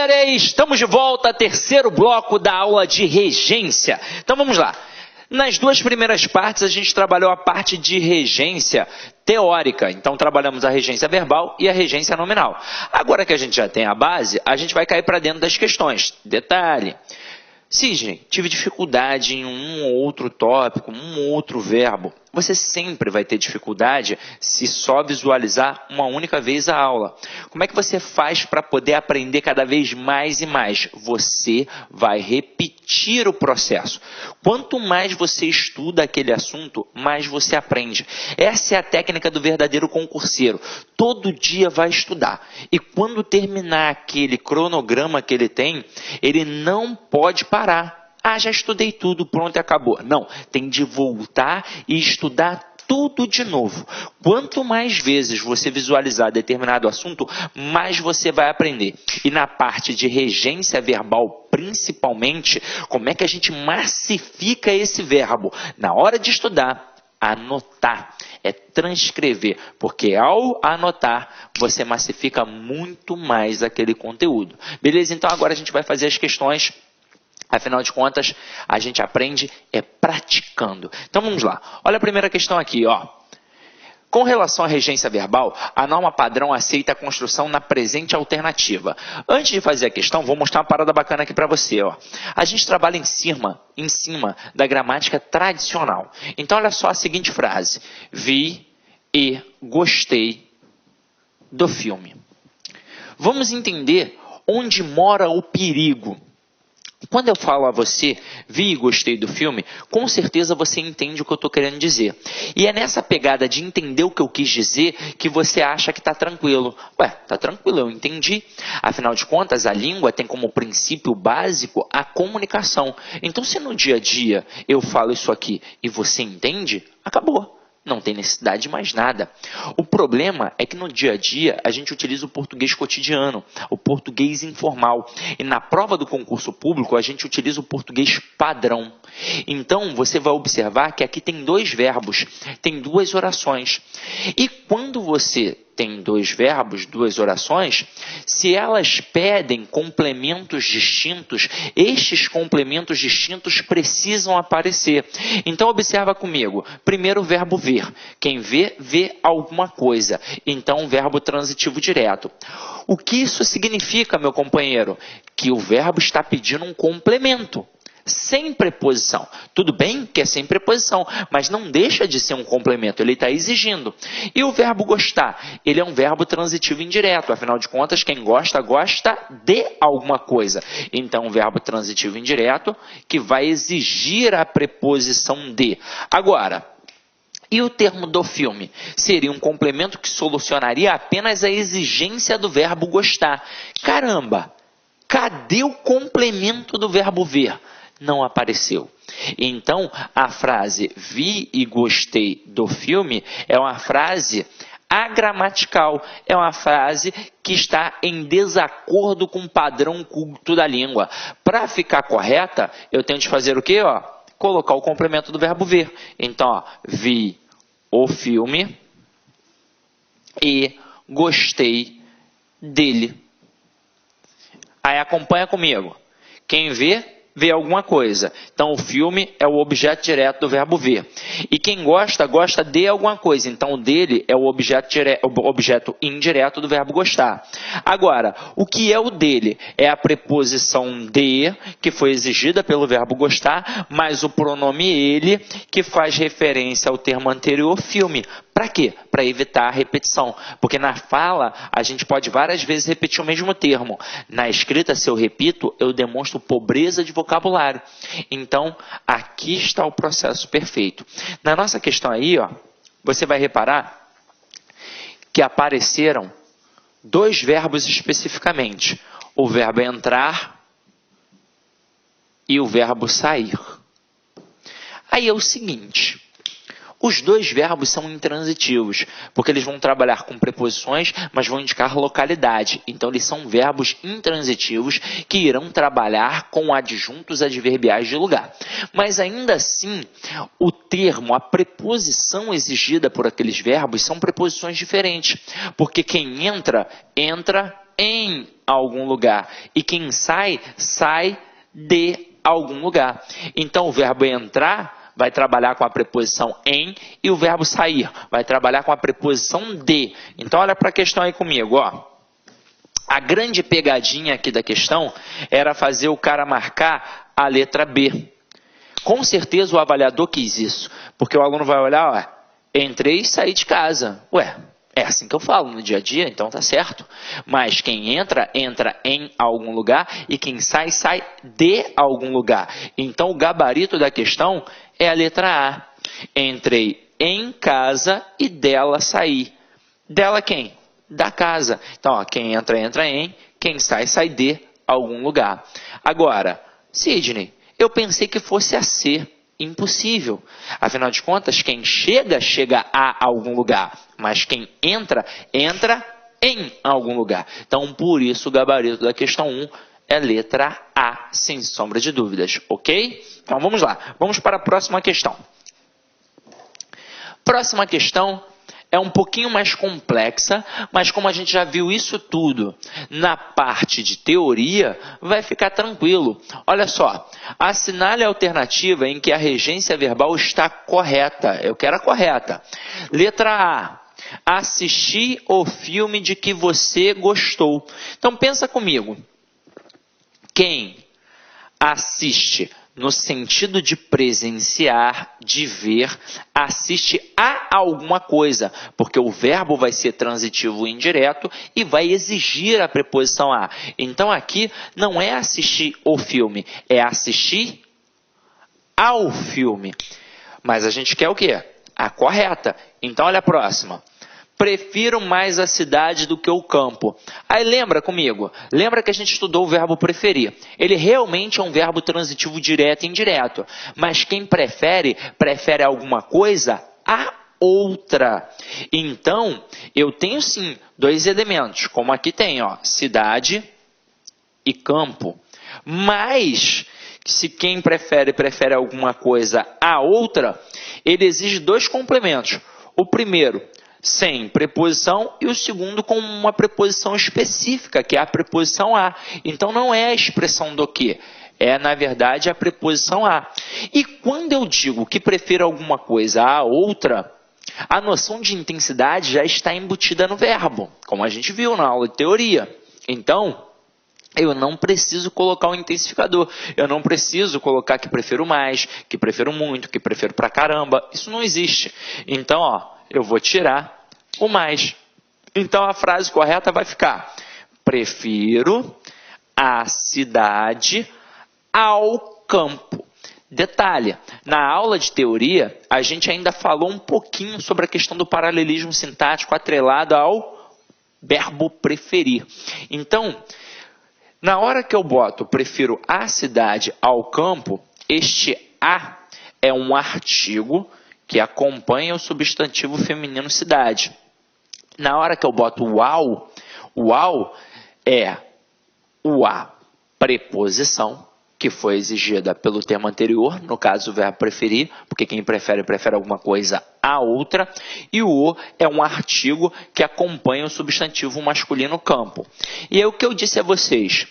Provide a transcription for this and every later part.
galera, estamos de volta, terceiro bloco da aula de regência. Então vamos lá. Nas duas primeiras partes a gente trabalhou a parte de regência teórica. Então trabalhamos a regência verbal e a regência nominal. Agora que a gente já tem a base, a gente vai cair para dentro das questões. Detalhe. Sidney, tive dificuldade em um ou outro tópico, um ou outro verbo. Você sempre vai ter dificuldade se só visualizar uma única vez a aula. Como é que você faz para poder aprender cada vez mais e mais? Você vai repetir o processo. Quanto mais você estuda aquele assunto, mais você aprende. Essa é a técnica do verdadeiro concurseiro. Todo dia vai estudar. E quando terminar aquele cronograma que ele tem, ele não pode parar. Ah, já estudei tudo, pronto e acabou. Não, tem de voltar e estudar tudo de novo. Quanto mais vezes você visualizar determinado assunto, mais você vai aprender. E na parte de regência verbal, principalmente, como é que a gente massifica esse verbo? Na hora de estudar, anotar, é transcrever, porque ao anotar, você massifica muito mais aquele conteúdo. Beleza? Então agora a gente vai fazer as questões. Afinal de contas, a gente aprende praticando. Então vamos lá. Olha a primeira questão aqui, ó. Com relação à regência verbal, a norma padrão aceita a construção na presente alternativa. Antes de fazer a questão, vou mostrar uma parada bacana aqui para você, ó. A gente trabalha em cima da gramática tradicional. Então olha só a seguinte frase: vi e gostei do filme. Vamos entender onde mora o perigo. Quando eu falo a você, vi e gostei do filme, com certeza você entende o que eu estou querendo dizer. E é nessa pegada de entender o que eu quis dizer que você acha que está tranquilo. Ué, está tranquilo, eu entendi. Afinal de contas, a língua tem como princípio básico a comunicação. Então, se no dia a dia eu falo isso aqui e você entende, acabou. Não tem necessidade de mais nada. O problema é que no dia a dia a gente utiliza o português cotidiano, o português informal. E na prova do concurso público a gente utiliza o português padrão. Então você vai observar que aqui tem dois verbos, tem duas orações. E quando você tem dois verbos, duas orações, se elas pedem complementos distintos, estes complementos distintos precisam aparecer. Então observa comigo. Primeiro o verbo ver. Quem vê, vê alguma coisa. Então verbo transitivo direto. O que isso significa, meu companheiro? Que o verbo está pedindo um complemento. Sem preposição. Tudo bem que é sem preposição, mas não deixa de ser um complemento, ele está exigindo. E o verbo gostar, ele é um verbo transitivo indireto, afinal de contas, quem gosta, gosta de alguma coisa. Então, um verbo transitivo indireto que vai exigir a preposição de. Agora, e o termo do filme? Seria um complemento que solucionaria apenas a exigência do verbo gostar. Caramba, cadê o complemento do verbo ver? Não apareceu. Então, a frase vi e gostei do filme é uma frase agramatical, é uma frase que está em desacordo com o padrão culto da língua. Para ficar correta, eu tenho de fazer o quê? Ó, colocar o complemento do verbo ver. Então, ó, vi o filme e gostei dele. Aí acompanha comigo. Quem vê, vê alguma coisa. Então, o filme é o objeto direto do verbo ver. E quem gosta, gosta de alguma coisa. Então, o dele é o objeto indireto do verbo gostar. Agora, o que é o dele? É a preposição de, que foi exigida pelo verbo gostar, mais o pronome ele, que faz referência ao termo anterior, filme. Para quê? Para evitar a repetição. Porque na fala, a gente pode várias vezes repetir o mesmo termo. Na escrita, se eu repito, eu demonstro pobreza de vocabulário. Então, aqui está o processo perfeito. Na nossa questão aí, ó, você vai reparar que apareceram dois verbos especificamente. O verbo entrar e o verbo sair. Aí é o seguinte... Os dois verbos são intransitivos, porque eles vão trabalhar com preposições, mas vão indicar localidade. Então, eles são verbos intransitivos que irão trabalhar com adjuntos adverbiais de lugar. Mas, ainda assim, o termo, a preposição exigida por aqueles verbos são preposições diferentes. Porque quem entra, entra em algum lugar. E quem sai, sai de algum lugar. Então, o verbo entrar vai trabalhar com a preposição em e o verbo sair vai trabalhar com a preposição de. Então, olha para a questão aí comigo, ó. A grande pegadinha aqui da questão era fazer o cara marcar a letra B. Com certeza o avaliador quis isso, porque o aluno vai olhar, ó, entrei e saí de casa. Ué, é assim que eu falo no dia a dia, então tá certo. Mas quem entra, entra em algum lugar e quem sai, sai de algum lugar. Então o gabarito da questão é a letra A. Entrei em casa e dela saí. Dela quem? Da casa. Então, ó, quem entra, entra em, quem sai, sai de algum lugar. Agora, Sidney, eu pensei que fosse a C. Impossível. Afinal de contas, quem chega, chega a algum lugar. Mas quem entra, entra em algum lugar. Então, por isso, o gabarito da questão 1 é letra A, sem sombra de dúvidas. Ok? Então, vamos lá. Vamos para a próxima questão. Próxima questão é um pouquinho mais complexa, mas como a gente já viu isso tudo na parte de teoria, vai ficar tranquilo. Olha só, assinale a alternativa em que a regência verbal está correta. Eu quero a correta. Letra A. Assistir o filme de que você gostou. Então pensa comigo. Quem assiste no sentido de presenciar, de ver, assiste a alguma coisa, porque o verbo vai ser transitivo indireto e vai exigir a preposição a. Então aqui não é assistir o filme, é assistir ao filme. Mas a gente quer o quê? A correta. Então olha a próxima. Prefiro mais a cidade do que o campo. Aí lembra comigo, lembra que a gente estudou o verbo preferir. Ele realmente é um verbo transitivo direto e indireto. Mas quem prefere, prefere alguma coisa a outra. Então, eu tenho sim dois elementos, como aqui tem, ó, cidade e campo. Mas, se quem prefere, prefere alguma coisa a outra, ele exige dois complementos. O primeiro, sem preposição, e o segundo com uma preposição específica, que é a preposição a. Então, não é a expressão do que, é, na verdade, a preposição a. E quando eu digo que prefiro alguma coisa a outra, a noção de intensidade já está embutida no verbo, como a gente viu na aula de teoria. Então, eu não preciso colocar um intensificador, eu não preciso colocar que prefiro mais, que prefiro muito, que prefiro pra caramba. Isso não existe. Então, ó, eu vou tirar o mais. Então, a frase correta vai ficar: prefiro a cidade ao campo. Detalhe, na aula de teoria, a gente ainda falou um pouquinho sobre a questão do paralelismo sintático atrelado ao verbo preferir. Então, na hora que eu boto prefiro a cidade ao campo, este a é um artigo que acompanha o substantivo feminino cidade. Na hora que eu boto o ao é o a preposição, que foi exigida pelo termo anterior, no caso o verbo preferir, porque quem prefere, prefere alguma coisa a outra, e o é um artigo que acompanha o substantivo masculino campo. E aí o que eu disse a vocês,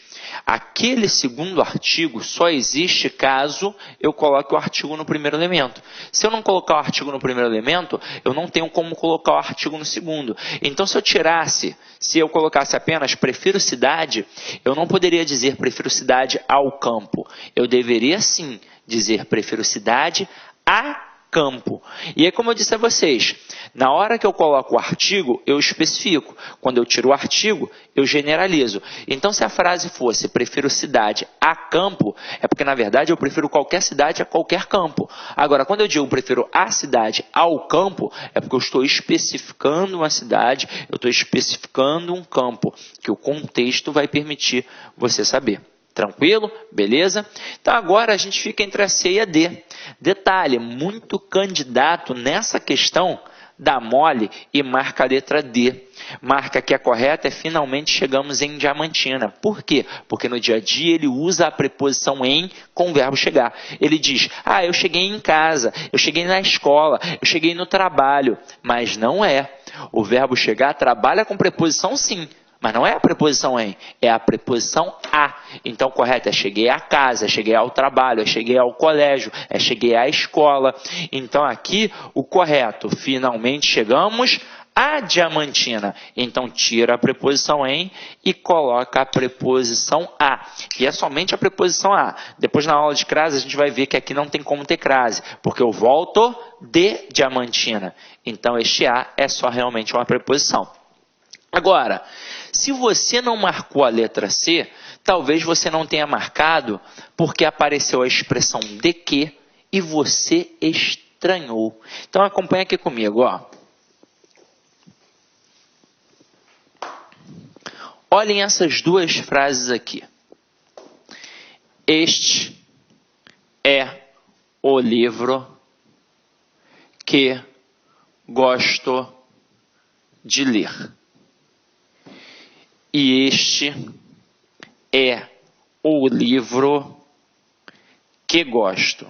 aquele segundo artigo só existe caso eu coloque o artigo no primeiro elemento. Se eu não colocar o artigo no primeiro elemento, eu não tenho como colocar o artigo no segundo. Então, se eu colocasse apenas prefiro cidade, eu não poderia dizer prefiro cidade ao campo. Eu deveria sim dizer prefiro cidade a campo. E aí, como eu disse a vocês, na hora que eu coloco o artigo, eu especifico. Quando eu tiro o artigo, eu generalizo. Então, se a frase fosse prefiro cidade a campo, é porque, na verdade, eu prefiro qualquer cidade a qualquer campo. Agora, quando eu digo prefiro a cidade ao campo, é porque eu estou especificando uma cidade, eu estou especificando um campo, que o contexto vai permitir você saber. Tranquilo? Beleza? Então, agora a gente fica entre a C e a D. Detalhe, muito candidato nessa questão dá mole e marca a letra D. Marca que a correta é finalmente chegamos em Diamantina. Por quê? Porque no dia a dia ele usa a preposição em com o verbo chegar. Ele diz, eu cheguei em casa, eu cheguei na escola, eu cheguei no trabalho. Mas não é. O verbo chegar trabalha com preposição sim, Mas não é a preposição em, é a preposição a. Então, correto é cheguei à casa, é cheguei ao trabalho, é cheguei ao colégio, é cheguei à escola. Então, aqui, o correto, finalmente chegamos à Diamantina. Então, tira a preposição em e coloca a preposição a. E é somente a preposição a. Depois, na aula de crase, a gente vai ver que aqui não tem como ter crase, porque eu volto de Diamantina. Então, este a é só realmente uma preposição. Agora, se você não marcou a letra C, talvez você não tenha marcado porque apareceu a expressão de que e você estranhou. Então, acompanha aqui comigo, ó. Olhem essas duas frases aqui. Este é o livro que gosto de ler. E este é o livro que gosto.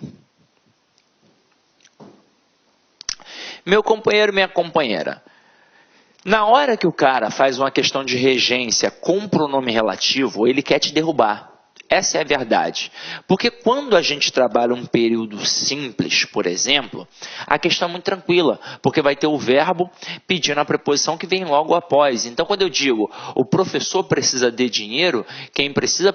Meu companheiro, minha companheira, na hora que o cara faz uma questão de regência com pronome relativo, ele quer te derrubar. Essa é a verdade. Porque quando a gente trabalha um período simples, por exemplo, a questão é muito tranquila, porque vai ter o verbo pedindo a preposição que vem logo após. Então, quando eu digo o professor precisa de dinheiro, quem precisa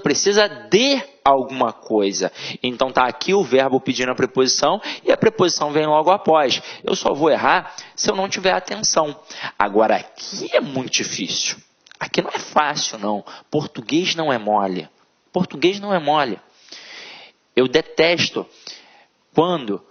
de alguma coisa. Então, está aqui o verbo pedindo a preposição e a preposição vem logo após. Eu só vou errar se eu não tiver atenção. Agora, aqui é muito difícil. Aqui não é fácil, não. Português não é mole. Português não é mole. Eu detesto quando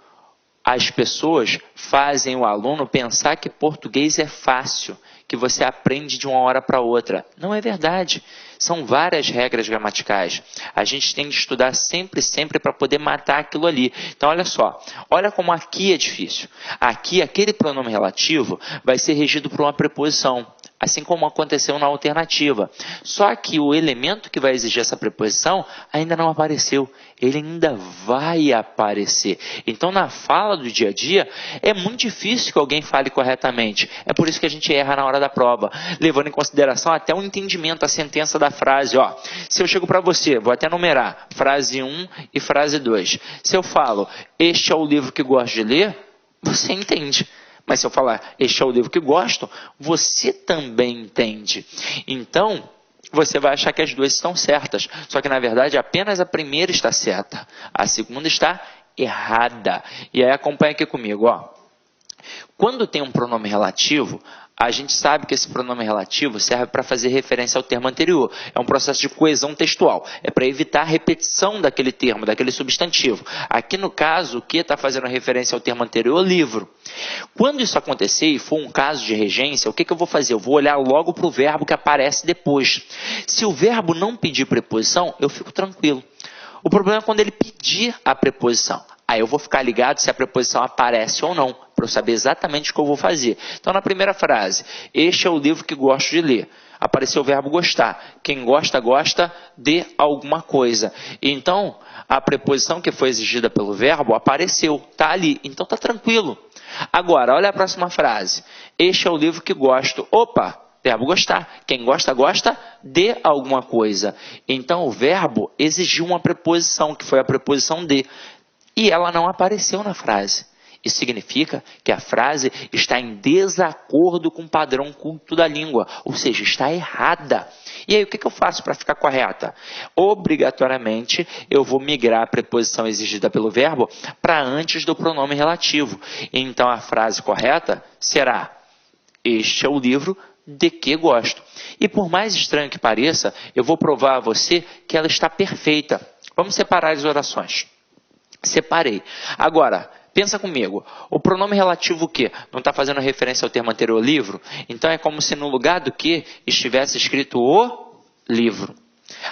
as pessoas fazem o aluno pensar que português é fácil, que você aprende de uma hora para outra. Não é verdade. São várias regras gramaticais. A gente tem que estudar sempre para poder matar aquilo ali. Então, olha só. Olha como aqui é difícil. Aqui, aquele pronome relativo vai ser regido por uma preposição, assim como aconteceu na alternativa. Só que o elemento que vai exigir essa preposição ainda não apareceu. Ele ainda vai aparecer. Então, na fala do dia a dia, é muito difícil que alguém fale corretamente. É por isso que a gente erra na hora da prova, levando em consideração até o entendimento, a sentença da frase. Ó, se eu chego para você, vou até numerar, frase 1 e frase 2. Se eu falo, este é o livro que gosto de ler, você entende. Mas se eu falar, este é o livro que gosto, você também entende. Então, você vai achar que as duas estão certas. Só que, na verdade, apenas a primeira está certa. A segunda está errada. E aí, acompanha aqui comigo, ó. Quando tem um pronome relativo, a gente sabe que esse pronome relativo serve para fazer referência ao termo anterior. É um processo de coesão textual. É para evitar a repetição daquele termo, daquele substantivo. Aqui, no caso, o que está fazendo referência ao termo anterior? Livro. Quando isso acontecer e for um caso de regência, o que eu vou fazer? Eu vou olhar logo para o verbo que aparece depois. Se o verbo não pedir preposição, eu fico tranquilo. O problema é quando ele pedir a preposição. Aí eu vou ficar ligado se a preposição aparece ou não, para eu saber exatamente o que eu vou fazer. Então, na primeira frase, este é o livro que gosto de ler. Apareceu o verbo gostar. Quem gosta, gosta de alguma coisa. Então, a preposição que foi exigida pelo verbo apareceu, está ali. Então, está tranquilo. Agora, olha a próxima frase. Este é o livro que gosto. Opa! Verbo gostar. Quem gosta, gosta de alguma coisa. Então, o verbo exigiu uma preposição, que foi a preposição de. E ela não apareceu na frase. Isso significa que a frase está em desacordo com o padrão culto da língua. Ou seja, está errada. E aí, o que eu faço para ficar correta? Obrigatoriamente, eu vou migrar a preposição exigida pelo verbo para antes do pronome relativo. Então, a frase correta será: este é o livro de que gosto. E por mais estranho que pareça, eu vou provar a você que ela está perfeita. Vamos separar as orações. Separei. Agora, pensa comigo. O pronome relativo o quê? Não está fazendo referência ao termo anterior, livro? Então é como se no lugar do que estivesse escrito o livro.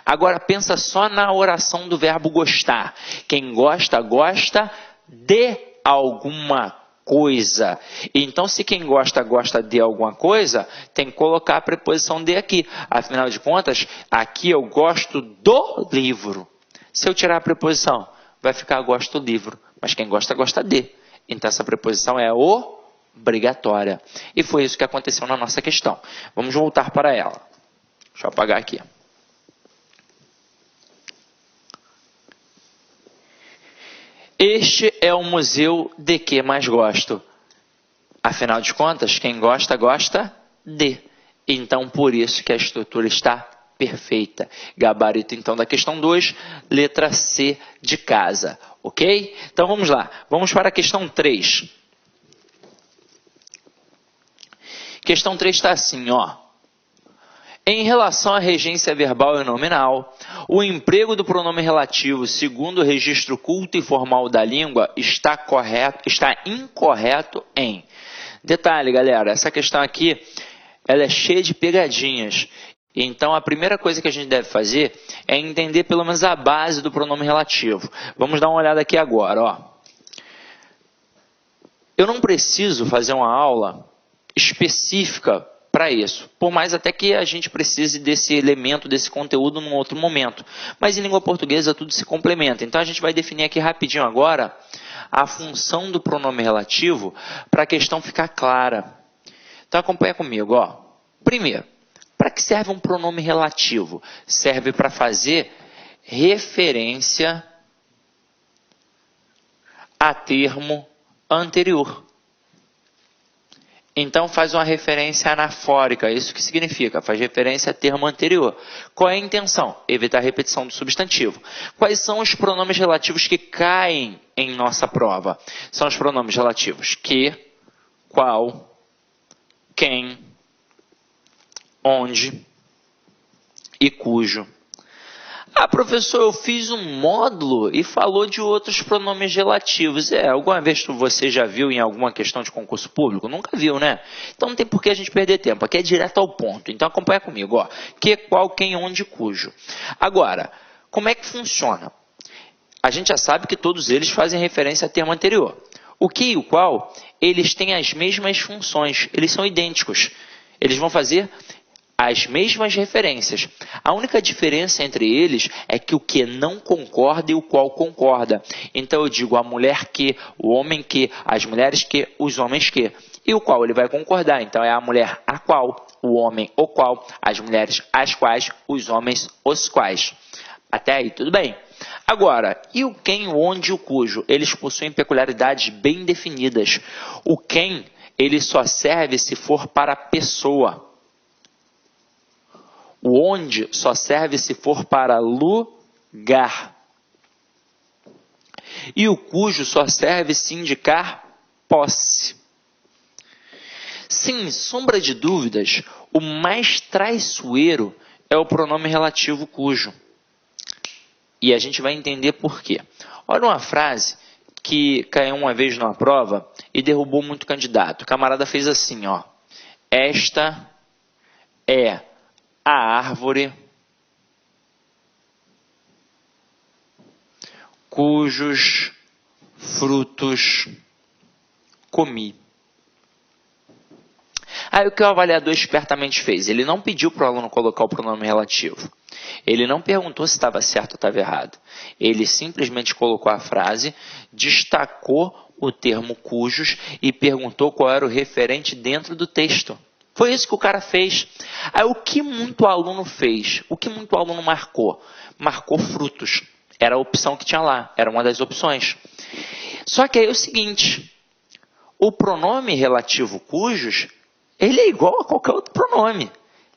Agora pensa só na oração do verbo gostar. Quem gosta, gosta de alguma coisa. Então, se quem gosta, gosta de alguma coisa, tem que colocar a preposição de aqui. Afinal de contas, aqui eu gosto do livro. Se eu tirar a preposição, vai ficar gosto do livro. Mas quem gosta, gosta de. Então, essa preposição é obrigatória. E foi isso que aconteceu na nossa questão. Vamos voltar para ela. Deixa eu apagar aqui. Este é o museu de que mais gosto. Afinal de contas, quem gosta, gosta de. Então, por isso que a estrutura está perfeita. Gabarito, então, da questão 2, letra C de casa. Ok? Então, vamos lá. Vamos para a questão 3. Questão 3 está assim, ó. Em relação à regência verbal e nominal, o emprego do pronome relativo, segundo o registro culto e formal da língua, está incorreto em... Detalhe, galera, essa questão aqui, ela é cheia de pegadinhas. Então, a primeira coisa que a gente deve fazer é entender pelo menos a base do pronome relativo. Vamos dar uma olhada aqui agora, ó. Eu não preciso fazer uma aula específica para isso, por mais até que a gente precise desse elemento, desse conteúdo num outro momento. Mas em língua portuguesa tudo se complementa. Então a gente vai definir aqui rapidinho agora a função do pronome relativo para a questão ficar clara. Então acompanha comigo, ó. Primeiro, para que serve um pronome relativo? Serve para fazer referência a termo anterior. Então, faz uma referência anafórica. Isso que significa? Faz referência a termo anterior. Qual é a intenção? Evitar a repetição do substantivo. Quais são os pronomes relativos que caem em nossa prova? São os pronomes relativos que, qual, quem, onde e cujo. Ah, professor, eu fiz um módulo e falou de outros pronomes relativos. Alguma vez você já viu em alguma questão de concurso público? Nunca viu, né? Então não tem por que a gente perder tempo. Aqui é direto ao ponto. Então acompanha comigo, ó. Que, qual, quem, onde, cujo. Agora, como é que funciona? A gente já sabe que todos eles fazem referência a termo anterior. O que e o qual, eles têm as mesmas funções. Eles são idênticos. Eles vão fazer as mesmas referências. A única diferença entre eles é que o que não concorda e o qual concorda. Então eu digo a mulher que, o homem que, as mulheres que, os homens que. E o qual ele vai concordar. Então é a mulher a qual, o homem o qual, as mulheres as quais, os homens os quais. Até aí tudo bem. Agora, e o quem, o onde e o cujo? Eles possuem peculiaridades bem definidas. O quem, ele só serve se for para a pessoa. O onde só serve se for para lugar. E o cujo só serve se indicar posse. Sem sombra de dúvidas, o mais traiçoeiro é o pronome relativo cujo. E a gente vai entender por quê. Olha uma frase que caiu uma vez numa prova e derrubou muito candidato. O camarada fez assim, ó. Esta é a árvore cujos frutos comi. Aí o que o avaliador espertamente fez? Ele não pediu para o aluno colocar o pronome relativo. Ele não perguntou se estava certo ou estava errado. Ele simplesmente colocou a frase, destacou o termo cujos e perguntou qual era o referente dentro do texto. Foi isso que o cara fez. Aí o que muito aluno fez? O que muito aluno marcou? Marcou frutos. Era a opção que tinha lá. Era uma das opções. Só que aí é o seguinte. O pronome relativo cujos, ele é igual a qualquer outro pronome.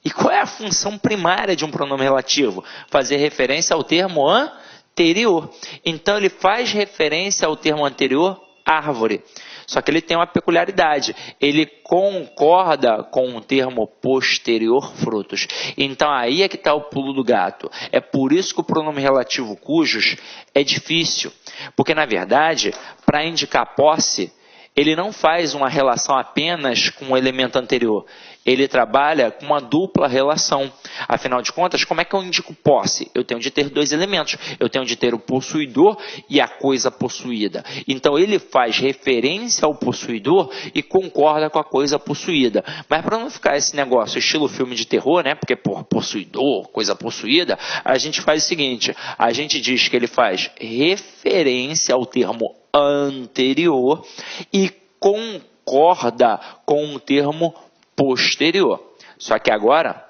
E qual é a função primária de um pronome relativo? Fazer referência ao termo anterior. Então ele faz referência ao termo anterior, árvore. Só que ele tem uma peculiaridade. Ele concorda com o termo posterior, frutos. Então aí é que está o pulo do gato. É por isso que o pronome relativo cujos é difícil. Porque, na verdade, para indicar posse, ele não faz uma relação apenas com o elemento anterior. Ele trabalha com uma dupla relação. Afinal de contas, como é que eu indico posse? Eu tenho de ter dois elementos. Eu tenho de ter o possuidor e a coisa possuída. Então, ele faz referência ao possuidor e concorda com a coisa possuída. Mas para não ficar esse negócio estilo filme de terror, né? Porque por possuidor, coisa possuída, a gente faz o seguinte. A gente diz que ele faz referência ao termo anterior e concorda com o termo posterior. Só que agora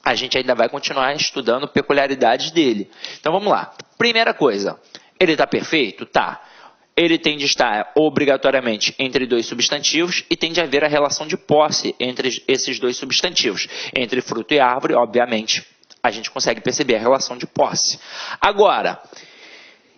a gente ainda vai continuar estudando peculiaridades dele. Então vamos lá. Primeira coisa, ele está perfeito? Tá. Ele tem de estar obrigatoriamente entre dois substantivos e tem de haver a relação de posse entre esses dois substantivos. Entre fruto e árvore, obviamente, a gente consegue perceber a relação de posse. Agora,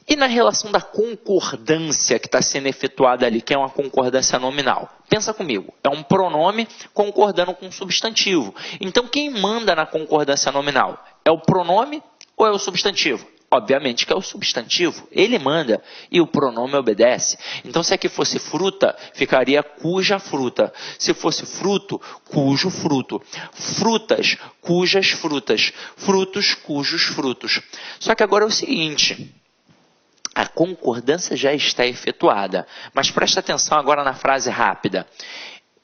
e na relação da concordância que está sendo efetuada ali, que é uma concordância nominal? Pensa comigo, é um pronome concordando com um substantivo. Então, quem manda na concordância nominal? É o pronome ou é o substantivo? Obviamente que é o substantivo, ele manda e o pronome obedece. Então, se aqui fosse fruta, ficaria cuja fruta. Se fosse fruto, cujo fruto. Frutas, cujas frutas. Frutos, cujos frutos. Só que agora é o seguinte, a concordância já está efetuada, mas presta atenção agora na frase rápida.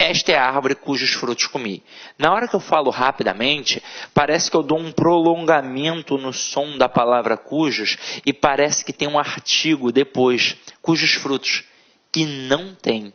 Esta é a árvore cujos frutos comi. Na hora que eu falo rapidamente, parece que eu dou um prolongamento no som da palavra cujos e parece que tem um artigo depois, cujos frutos. E não tem.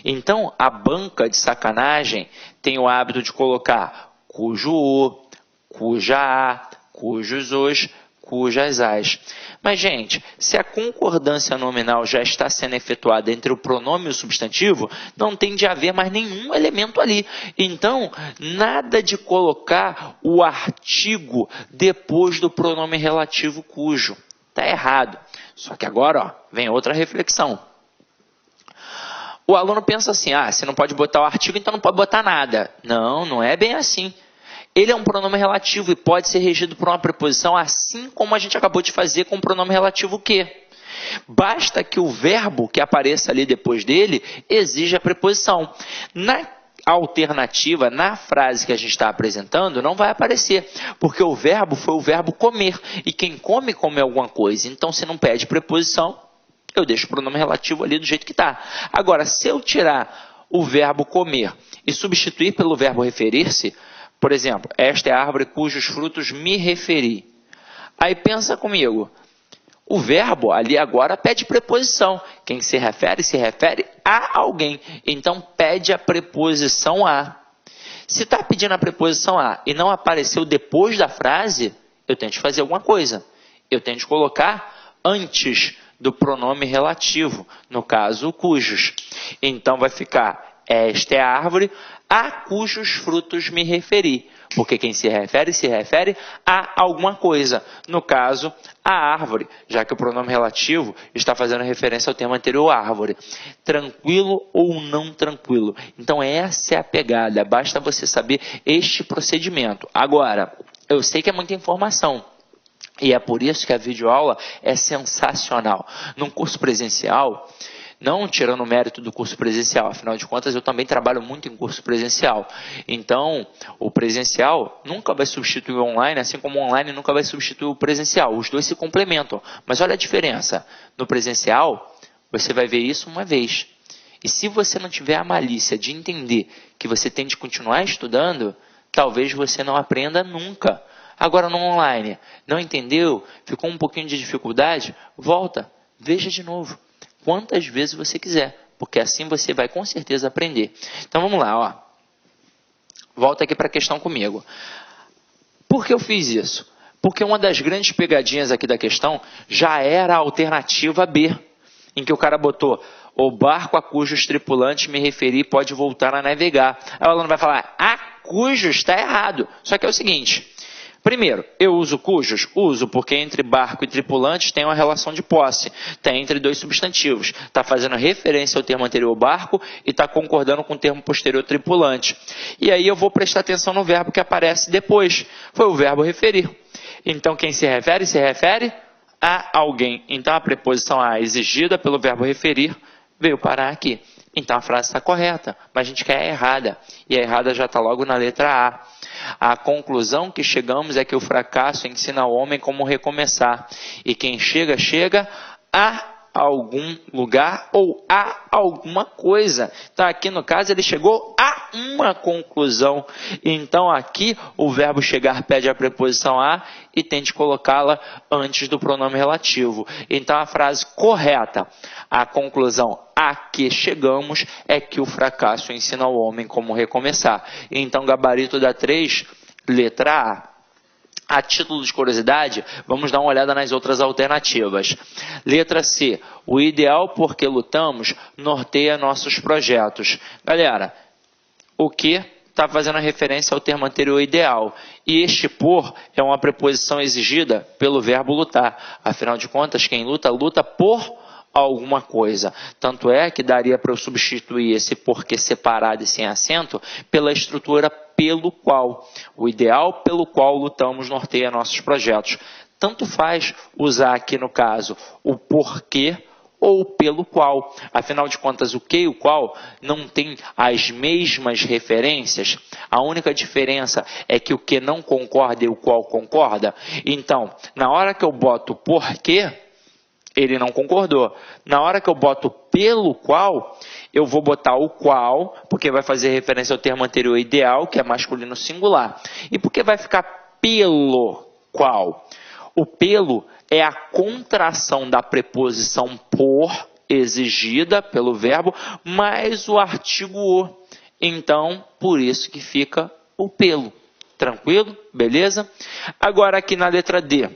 Então, a banca de sacanagem tem o hábito de colocar cujo o, cuja a, cujos os, cujas as. Mas, gente, se a concordância nominal já está sendo efetuada entre o pronome e o substantivo, não tem de haver mais nenhum elemento ali. Então, nada de colocar o artigo depois do pronome relativo cujo. Está errado. Só que agora, ó, vem outra reflexão. O aluno pensa assim, você não pode botar o artigo, então não pode botar nada. Não, não é bem assim. Ele é um pronome relativo e pode ser regido por uma preposição, assim como a gente acabou de fazer com o pronome relativo que. Basta que o verbo que apareça ali depois dele exija a preposição. Na alternativa, na frase que a gente está apresentando, não vai aparecer, porque o verbo foi o verbo comer, e quem come, come alguma coisa. Então, se não pede preposição, eu deixo o pronome relativo ali do jeito que está. Agora, se eu tirar o verbo comer e substituir pelo verbo referir-se, por exemplo, esta é a árvore cujos frutos me referi. Aí pensa comigo, o verbo ali agora pede preposição. Quem se refere a alguém. Então pede a preposição a. Se está pedindo a preposição a e não apareceu depois da frase, eu tenho de fazer alguma coisa. Eu tenho de colocar antes do pronome relativo, no caso, cujos. Então vai ficar, esta é a árvore a cujos frutos me referi. Porque quem se refere a alguma coisa. No caso, a árvore, já que o pronome relativo está fazendo referência ao termo anterior, árvore. Tranquilo ou não tranquilo. Então, essa é a pegada. Basta você saber este procedimento. Agora, eu sei que é muita informação. E é por isso que a videoaula é sensacional. Num curso presencial, não tirando o mérito do curso presencial, afinal de contas eu também trabalho muito em curso presencial. Então, o presencial nunca vai substituir o online, assim como o online nunca vai substituir o presencial. Os dois se complementam. Mas olha a diferença. No presencial, você vai ver isso uma vez. E se você não tiver a malícia de entender que você tem de continuar estudando, talvez você não aprenda nunca. Agora no online, não entendeu? Ficou um pouquinho de dificuldade? Volta, veja de novo. Quantas vezes você quiser, porque assim você vai com certeza aprender. Então vamos lá, ó. Volta aqui para a questão comigo. Por que eu fiz isso? Porque uma das grandes pegadinhas aqui da questão já era a alternativa B, em que o cara botou o barco a cujos tripulantes me referi pode voltar a navegar. Aí o aluno vai falar, a cujos está errado. Só que é o seguinte... Primeiro, eu uso cujos? Uso, porque entre barco e tripulantes tem uma relação de posse. Está entre dois substantivos. Está fazendo referência ao termo anterior barco e está concordando com o termo posterior tripulante. E aí eu vou prestar atenção no verbo que aparece depois. Foi o verbo referir. Então quem se refere a alguém. Então a preposição a exigida pelo verbo referir veio parar aqui. Então a frase está correta, mas a gente quer a errada. E a errada já está logo na letra A. A conclusão que chegamos é que o fracasso ensina ao homem como recomeçar. E quem chega a algum lugar ou a alguma coisa. Então aqui no caso ele chegou a uma conclusão. Então aqui o verbo chegar pede a preposição a e tem de colocá-la antes do pronome relativo. Então a frase correta, a conclusão a que chegamos é que o fracasso ensina ao homem como recomeçar. Então gabarito da 3, Letra A. A título de curiosidade, vamos dar uma olhada nas outras alternativas. Letra C. O ideal por que lutamos norteia nossos projetos. Galera, o que está fazendo referência ao termo anterior ideal. E este por é uma preposição exigida pelo verbo lutar. Afinal de contas, quem luta, luta por alguma coisa. Tanto é que daria para eu substituir esse porquê separado e sem acento pela estrutura pelo qual. O ideal pelo qual lutamos norteia nossos projetos. Tanto faz usar aqui no caso o porquê ou pelo qual. Afinal de contas, o que e o qual não tem as mesmas referências. A única diferença é que o que não concorda e o qual concorda. Então, na hora que eu boto porquê, ele não concordou. Na hora que eu boto pelo qual, eu vou botar o qual, porque vai fazer referência ao termo anterior ideal, que é masculino singular. E por que vai ficar pelo qual? O pelo é a contração da preposição por, exigida pelo verbo, mais o artigo o. Então, por isso que fica o pelo. Tranquilo? Beleza? Agora aqui na letra D.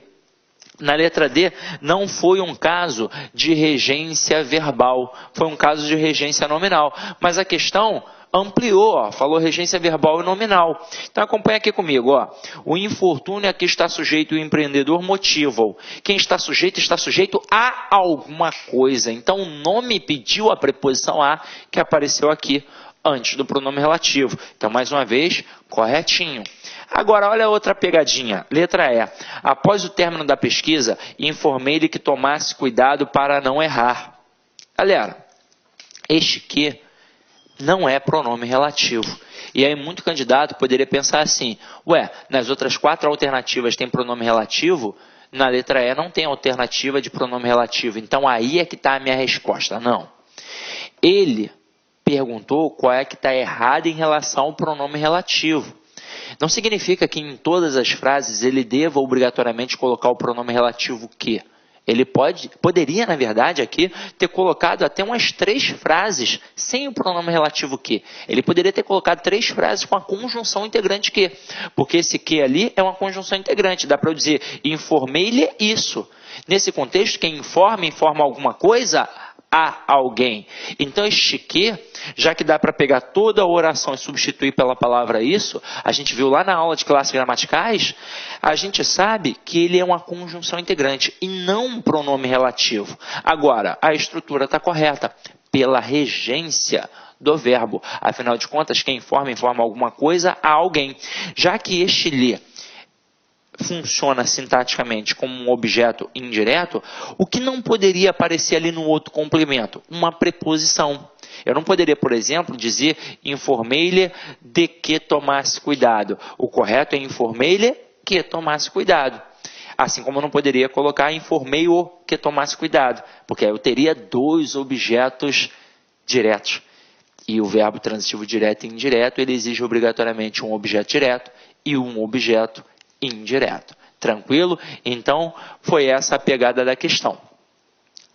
Na letra D, não foi um caso de regência verbal, foi um caso de regência nominal. Mas a questão ampliou, ó, falou regência verbal e nominal. Então acompanha aqui comigo. Ó. O infortúnio a que está sujeito o empreendedor motiva-o. Quem está sujeito a alguma coisa. Então o nome pediu a preposição a, que apareceu aqui antes do pronome relativo. Então, mais uma vez, corretinho. Agora, olha a outra pegadinha. Letra E. Após o término da pesquisa, informei-lhe que tomasse cuidado para não errar. Galera, este que não é pronome relativo. E aí, muito candidato poderia pensar assim, ué, nas outras 4 alternativas tem pronome relativo, na letra E não tem alternativa de pronome relativo. Então, aí é que está a minha resposta. Não. Ele perguntou qual é que está errado em relação ao pronome relativo. Não significa que em todas as frases ele deva obrigatoriamente colocar o pronome relativo que. Ele poderia, na verdade, aqui ter colocado até umas 3 frases sem o pronome relativo que. Ele poderia ter colocado 3 frases com a conjunção integrante que. Porque esse que ali é uma conjunção integrante. Dá para eu dizer, informei-lhe isso. Nesse contexto, quem informa alguma coisa a alguém. Então, este que, já que dá para pegar toda a oração e substituir pela palavra isso, a gente viu lá na aula de classes gramaticais, a gente sabe que ele é uma conjunção integrante e não um pronome relativo. Agora, a estrutura está correta, pela regência do verbo. Afinal de contas, quem informa alguma coisa a alguém. Já que este lhe funciona sintaticamente como um objeto indireto, o que não poderia aparecer ali no outro complemento? Uma preposição. Eu não poderia, por exemplo, dizer informei-lhe de que tomasse cuidado. O correto é informei-lhe que tomasse cuidado. Assim como eu não poderia colocar informei-o que tomasse cuidado, porque aí eu teria 2 objetos diretos. E o verbo transitivo direto e indireto, ele exige obrigatoriamente um objeto direto e um objeto indireto. Tranquilo? Então, foi essa a pegada da questão.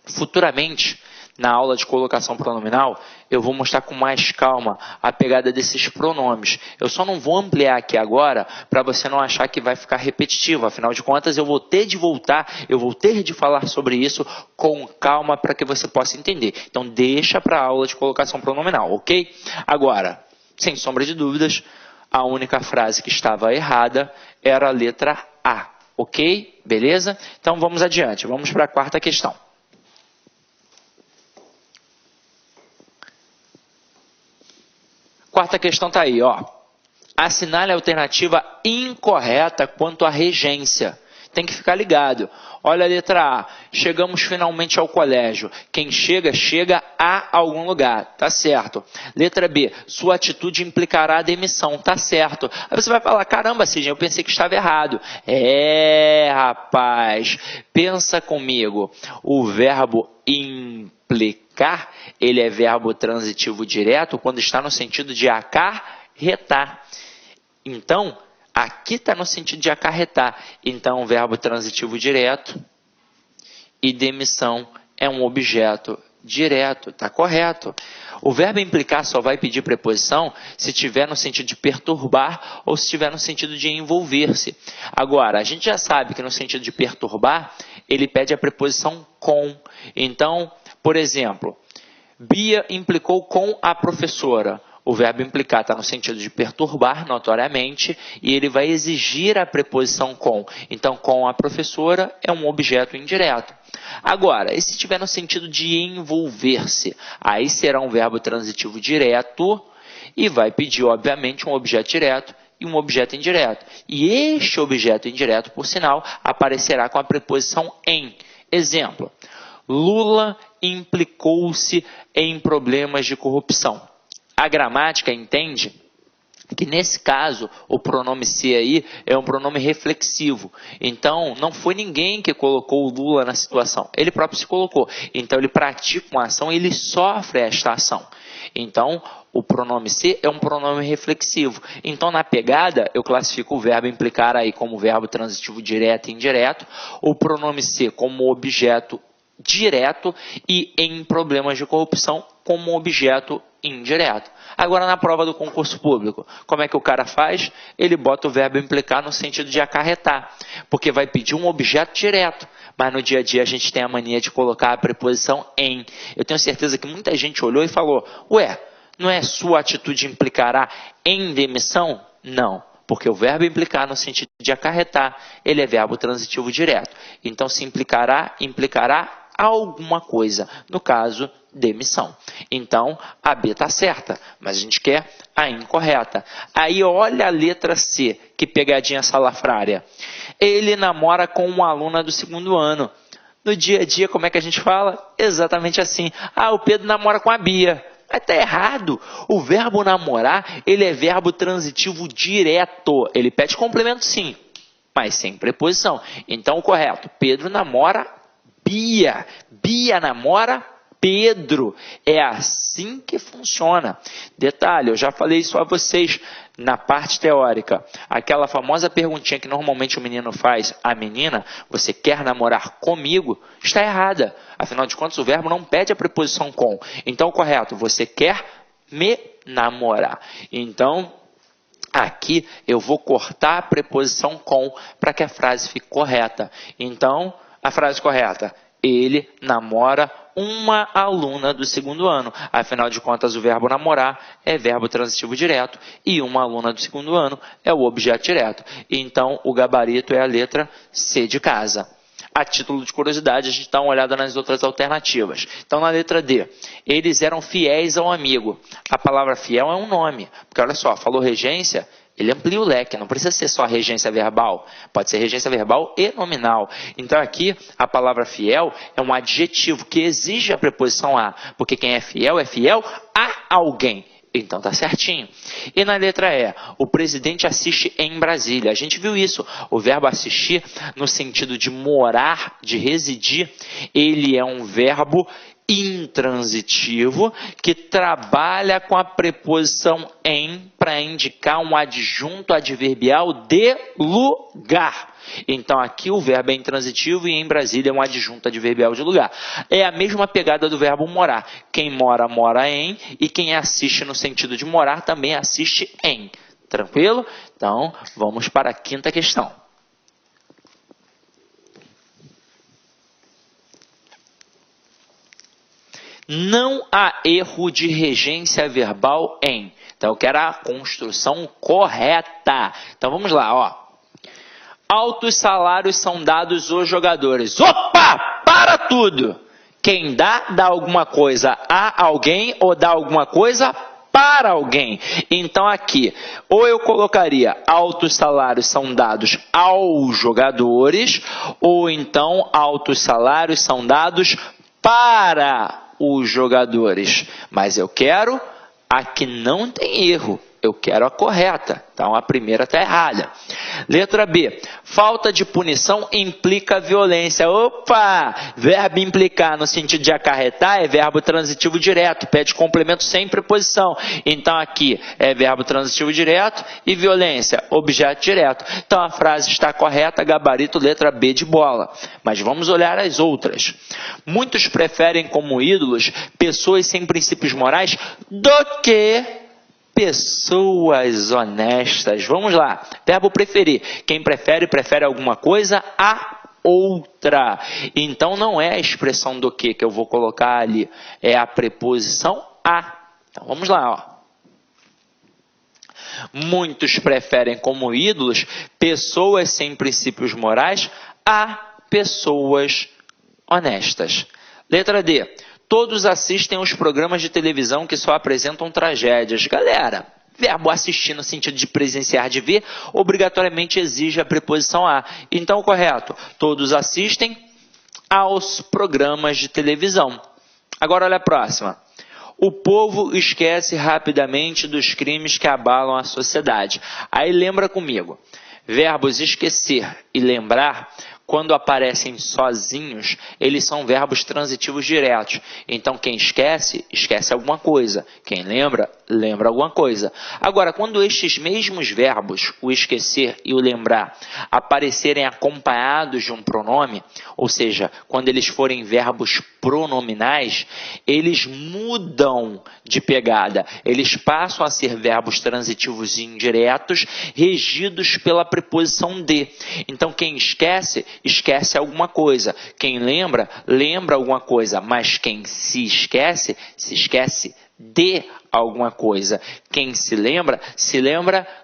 Futuramente, na aula de colocação pronominal, eu vou mostrar com mais calma a pegada desses pronomes. Eu só não vou ampliar aqui agora para você não achar que vai ficar repetitivo. Afinal de contas, eu vou ter de falar sobre isso com calma para que você possa entender. Então, deixa para a aula de colocação pronominal, ok? Agora, sem sombra de dúvidas, a única frase que estava errada era a letra A, ok? Beleza? Então vamos adiante, vamos para a 4ª questão. Quarta questão está aí, ó. Assinale a alternativa incorreta quanto à regência. Tem que ficar ligado. Olha a letra A. Chegamos finalmente ao colégio. Quem chega, chega a algum lugar. Tá certo. Letra B. Sua atitude implicará a demissão. Tá certo. Aí você vai falar, caramba, Sidney, eu pensei que estava errado. Rapaz. Pensa comigo. O verbo implicar, ele é verbo transitivo direto quando está no sentido de acarretar. Então, aqui está no sentido de acarretar. Então, verbo transitivo direto e demissão é um objeto direto, está correto. O verbo implicar só vai pedir preposição se tiver no sentido de perturbar ou se tiver no sentido de envolver-se. Agora, a gente já sabe que no sentido de perturbar, ele pede a preposição com. Então, por exemplo, Bia implicou com a professora. O verbo implicar está no sentido de perturbar, notoriamente, e ele vai exigir a preposição com. Então, com a professora é um objeto indireto. Agora, e se tiver no sentido de envolver-se? Aí será um verbo transitivo direto e vai pedir, obviamente, um objeto direto e um objeto indireto. E este objeto indireto, por sinal, aparecerá com a preposição em. Exemplo, Lula implicou-se em problemas de corrupção. A gramática entende que nesse caso o pronome se aí é um pronome reflexivo. Então não foi ninguém que colocou o Lula na situação, ele próprio se colocou. Então ele pratica uma ação e ele sofre esta ação. Então o pronome se é um pronome reflexivo. Então na pegada eu classifico o verbo implicar aí como verbo transitivo direto e indireto, o pronome se como objeto direto e em problemas de corrupção como objeto indireto. Agora na prova do concurso público, como é que o cara faz? Ele bota o verbo implicar no sentido de acarretar, porque vai pedir um objeto direto, mas no dia a dia a gente tem a mania de colocar a preposição em. Eu tenho certeza que muita gente olhou e falou, ué, não é sua atitude implicará em demissão? Não. Porque o verbo implicar no sentido de acarretar, ele é verbo transitivo direto. Então se implicará, implicará alguma coisa, no caso, demissão. Então, a B está certa, mas a gente quer a incorreta. Aí olha a letra C, que pegadinha salafrária. Ele namora com uma aluna do 2º ano. No dia a dia, como é que a gente fala? Exatamente assim. Ah, o Pedro namora com a Bia. Mas está errado. O verbo namorar, ele é verbo transitivo direto. Ele pede complemento sim, mas sem preposição. Então, o correto, Pedro namora Bia. Bia namora Pedro. É assim que funciona. Detalhe, eu já falei isso a vocês na parte teórica. Aquela famosa perguntinha que normalmente o menino faz à menina, você quer namorar comigo? Está errada. Afinal de contas, o verbo não pede a preposição com. Então, correto, você quer me namorar. Então, aqui eu vou cortar a preposição com para que a frase fique correta. Então, a frase correta, ele namora uma aluna do 2º ano. Afinal de contas, o verbo namorar é verbo transitivo direto e uma aluna do 2º ano é o objeto direto. Então, o gabarito é a letra C de casa. A título de curiosidade, a gente dá uma olhada nas outras alternativas. Então, na letra D, eles eram fiéis ao amigo. A palavra fiel é um nome, porque olha só, falou regência, ele amplia o leque, não precisa ser só regência verbal, pode ser regência verbal e nominal. Então aqui a palavra fiel é um adjetivo que exige a preposição a, porque quem é fiel a alguém. Então tá certinho. E na letra E, o presidente assiste em Brasília. A gente viu isso. O verbo assistir, no sentido de morar, de residir, ele é um verbo intransitivo que trabalha com a preposição em para indicar um adjunto adverbial de lugar. Então aqui o verbo é intransitivo e em Brasília é um adjunto adverbial de lugar. É a mesma pegada do verbo morar. Quem mora, mora em, e quem assiste no sentido de morar também assiste em. Tranquilo? Então vamos para a 5ª questão. Não há erro de regência verbal em. Então eu quero a construção correta. Então vamos lá, ó. Altos salários são dados aos jogadores. Opa! Para tudo! Quem dá alguma coisa a alguém ou dá alguma coisa para alguém. Então aqui, ou eu colocaria altos salários são dados aos jogadores, ou então altos salários são dados para os jogadores. Mas eu quero a que não tem erro. Eu quero a correta. Então, a primeira está errada. Letra B. Falta de punição implica violência. Opa! Verbo implicar no sentido de acarretar é verbo transitivo direto. Pede complemento sem preposição. Então, aqui é verbo transitivo direto e violência, objeto direto. Então, a frase está correta, gabarito letra B de bola. Mas vamos olhar as outras. Muitos preferem como ídolos pessoas sem princípios morais do que pessoas honestas. Vamos lá. Verbo preferir. Quem prefere, prefere alguma coisa a outra. Então, não é a expressão do que eu vou colocar ali. É a preposição a. Então, vamos lá, ó. Muitos preferem como ídolos pessoas sem princípios morais a pessoas honestas. Letra D. Todos assistem aos programas de televisão que só apresentam tragédias. Galera, verbo assistir no sentido de presenciar, de ver, obrigatoriamente exige a preposição a. Então, correto. Todos assistem aos programas de televisão. Agora, olha a próxima. O povo esquece rapidamente dos crimes que abalam a sociedade. Aí lembra comigo. Verbos esquecer e lembrar, quando aparecem sozinhos, eles são verbos transitivos diretos. Então, quem esquece, esquece alguma coisa. Quem lembra, lembra alguma coisa. Agora, quando estes mesmos verbos, o esquecer e o lembrar, aparecerem acompanhados de um pronome, ou seja, quando eles forem verbos pronominais, eles mudam de pegada. Eles passam a ser verbos transitivos indiretos, regidos pela preposição de. Então, quem esquece, esquece alguma coisa. Quem lembra, lembra alguma coisa. Mas quem se esquece de alguma coisa. Quem se lembra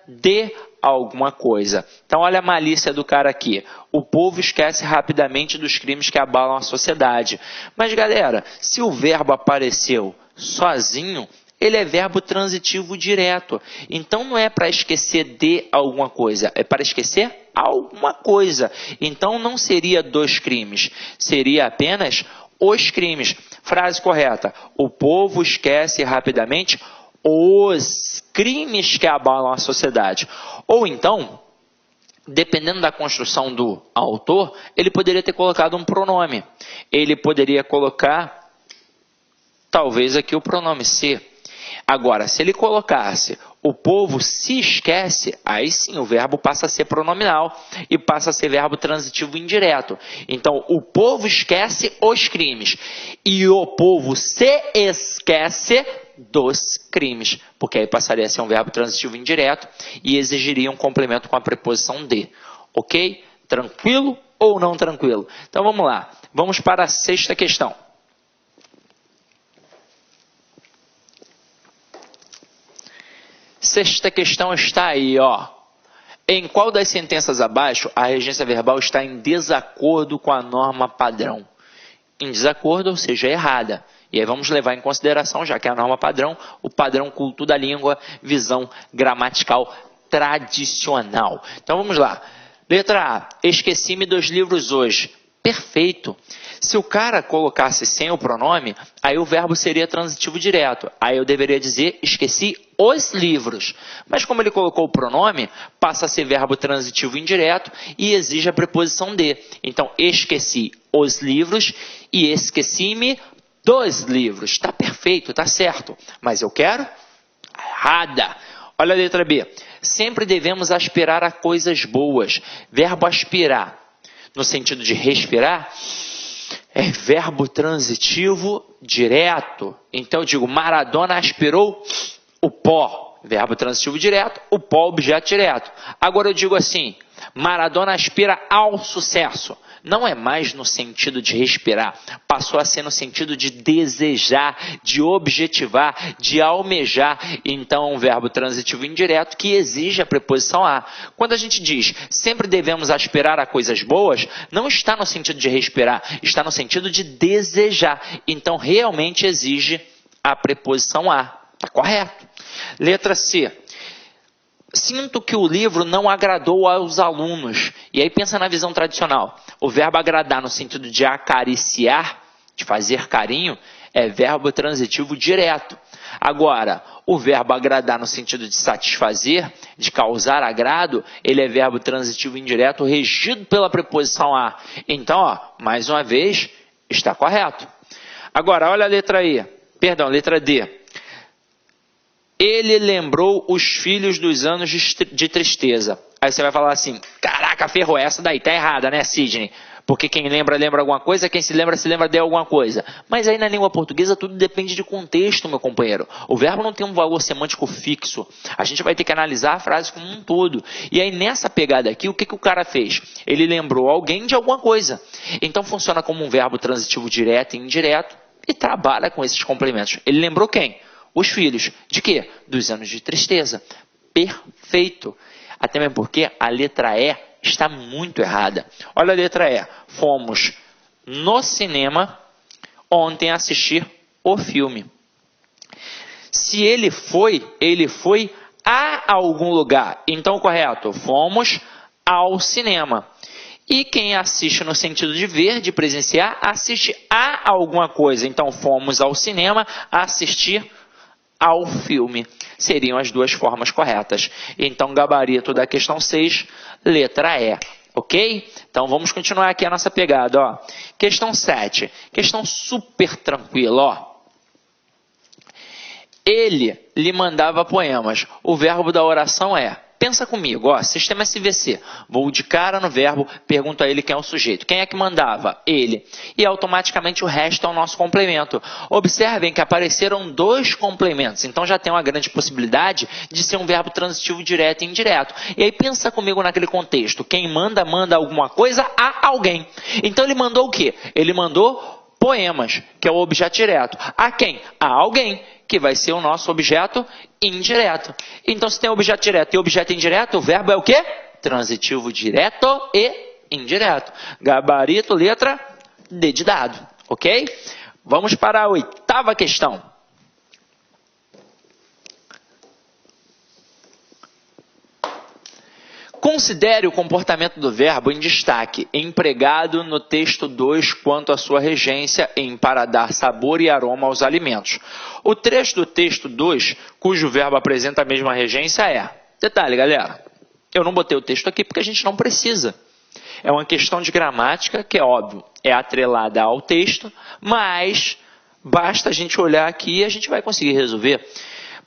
de alguma coisa. Então, olha a malícia do cara aqui. O povo esquece rapidamente dos crimes que abalam a sociedade. Mas, galera, se o verbo apareceu sozinho, ele é verbo transitivo direto. Então, não é para esquecer de alguma coisa, é para esquecer alguma coisa. Então, não seria dos crimes, seria apenas os crimes. Frase correta. O povo esquece rapidamente os crimes que abalam a sociedade. Ou então, dependendo da construção do autor, ele poderia ter colocado um pronome. Ele poderia colocar, talvez aqui o pronome se. Agora, se ele colocasse o povo se esquece, aí sim o verbo passa a ser pronominal e passa a ser verbo transitivo indireto. Então, o povo esquece os crimes e o povo se esquece dos crimes, porque aí passaria a ser um verbo transitivo indireto e exigiria um complemento com a preposição de. Ok? Tranquilo ou não tranquilo? Então, vamos lá. Vamos para a sexta questão. Sexta questão está aí, ó. Em qual das sentenças abaixo a regência verbal está em desacordo com a norma padrão? Em desacordo, ou seja, errada. E aí vamos levar em consideração, já que é a norma padrão, o padrão culto da língua, visão gramatical tradicional. Então vamos lá. Letra A. Esqueci-me dos livros hoje. Perfeito. Se o cara colocasse sem o pronome, aí o verbo seria transitivo direto. Aí eu deveria dizer, esqueci os livros. Mas como ele colocou o pronome, passa a ser verbo transitivo indireto e exige a preposição de. Então, esqueci os livros e esqueci-me dos livros. Está perfeito, está certo. Mas eu quero? Errada. Olha a letra B. Sempre devemos aspirar a coisas boas. Verbo aspirar, no sentido de respirar, é verbo transitivo direto. Então eu digo, Maradona aspirou o pó. Verbo transitivo direto, o pó objeto direto. Agora eu digo assim, Maradona aspira ao sucesso. Não é mais no sentido de respirar, passou a ser no sentido de desejar, de objetivar, de almejar. Então, é um verbo transitivo indireto que exige a preposição a. Quando a gente diz sempre devemos aspirar a coisas boas, não está no sentido de respirar, está no sentido de desejar. Então, realmente exige a preposição a. Está correto. Letra C. Sinto que o livro não agradou aos alunos. E aí pensa na visão tradicional. O verbo agradar no sentido de acariciar, de fazer carinho, é verbo transitivo direto. Agora, o verbo agradar no sentido de satisfazer, de causar agrado, ele é verbo transitivo indireto regido pela preposição a. Então, ó, mais uma vez, está correto. Agora, olha a letra letra D. Ele lembrou os filhos dos anos de tristeza. Aí você vai falar assim, caraca, ferrou, essa daí tá errada, né, Sidney? Porque quem lembra alguma coisa, quem se lembra de alguma coisa. Mas aí na língua portuguesa tudo depende de contexto, meu companheiro. O verbo não tem um valor semântico fixo. A gente vai ter que analisar a frase como um todo. E aí nessa pegada aqui, o que o cara fez? Ele lembrou alguém de alguma coisa. Então funciona como um verbo transitivo direto e indireto e trabalha com esses complementos. Ele lembrou quem? Os filhos. De quê? Dos anos de tristeza. Perfeito. Até mesmo porque a letra E está muito errada. Olha a letra E. Fomos no cinema ontem assistir o filme. Se ele foi a algum lugar. Então, correto. Fomos ao cinema. E quem assiste no sentido de ver, de presenciar, assiste a alguma coisa. Então, fomos ao cinema assistir ao filme. Seriam as duas formas corretas. Então, gabarito da questão 6, letra E. Ok? Então, vamos continuar aqui a nossa pegada. Ó. Questão 7. Questão super tranquila. Ó. Ele lhe mandava poemas. O verbo da oração é... Pensa comigo, ó, sistema SVC. Vou de cara no verbo, pergunto a ele quem é o sujeito. Quem é que mandava? Ele. E automaticamente o resto é o nosso complemento. Observem que apareceram dois complementos. Então já tem uma grande possibilidade de ser um verbo transitivo direto e indireto. E aí pensa comigo naquele contexto. Quem manda alguma coisa a alguém. Então ele mandou o quê? Ele mandou poemas, que é o objeto direto. A quem? A alguém, que vai ser o nosso objeto indireto. Então, se tem objeto direto e objeto indireto, o verbo é o quê? Transitivo direto e indireto. Gabarito, letra D de dado. Ok? Vamos para a 8ª questão. Considere o comportamento do verbo em destaque, empregado no texto 2 quanto à sua regência em para dar sabor e aroma aos alimentos. O trecho do texto 2, cujo verbo apresenta a mesma regência é... Detalhe, galera, eu não botei o texto aqui porque a gente não precisa. É uma questão de gramática que, é óbvio, é atrelada ao texto, mas basta a gente olhar aqui e a gente vai conseguir resolver.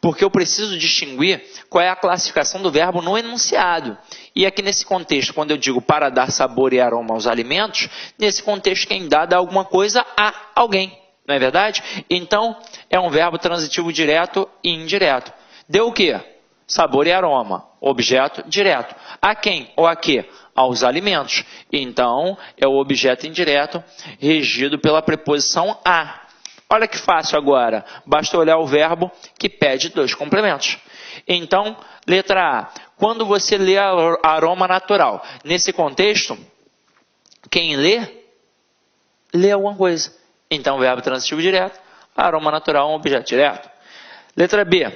Porque eu preciso distinguir qual é a classificação do verbo no enunciado. E aqui nesse contexto, quando eu digo para dar sabor e aroma aos alimentos, nesse contexto quem dá alguma coisa a alguém, não é verdade? Então, é um verbo transitivo direto e indireto. Deu o quê? Sabor e aroma, objeto direto. A quem ou a quê? Aos alimentos. Então, é o objeto indireto regido pela preposição a. Olha que fácil agora, basta olhar o verbo que pede dois complementos. Então, letra A, quando você lê aroma natural, nesse contexto, quem lê alguma coisa. Então, verbo transitivo direto, aroma natural é um objeto direto. Letra B,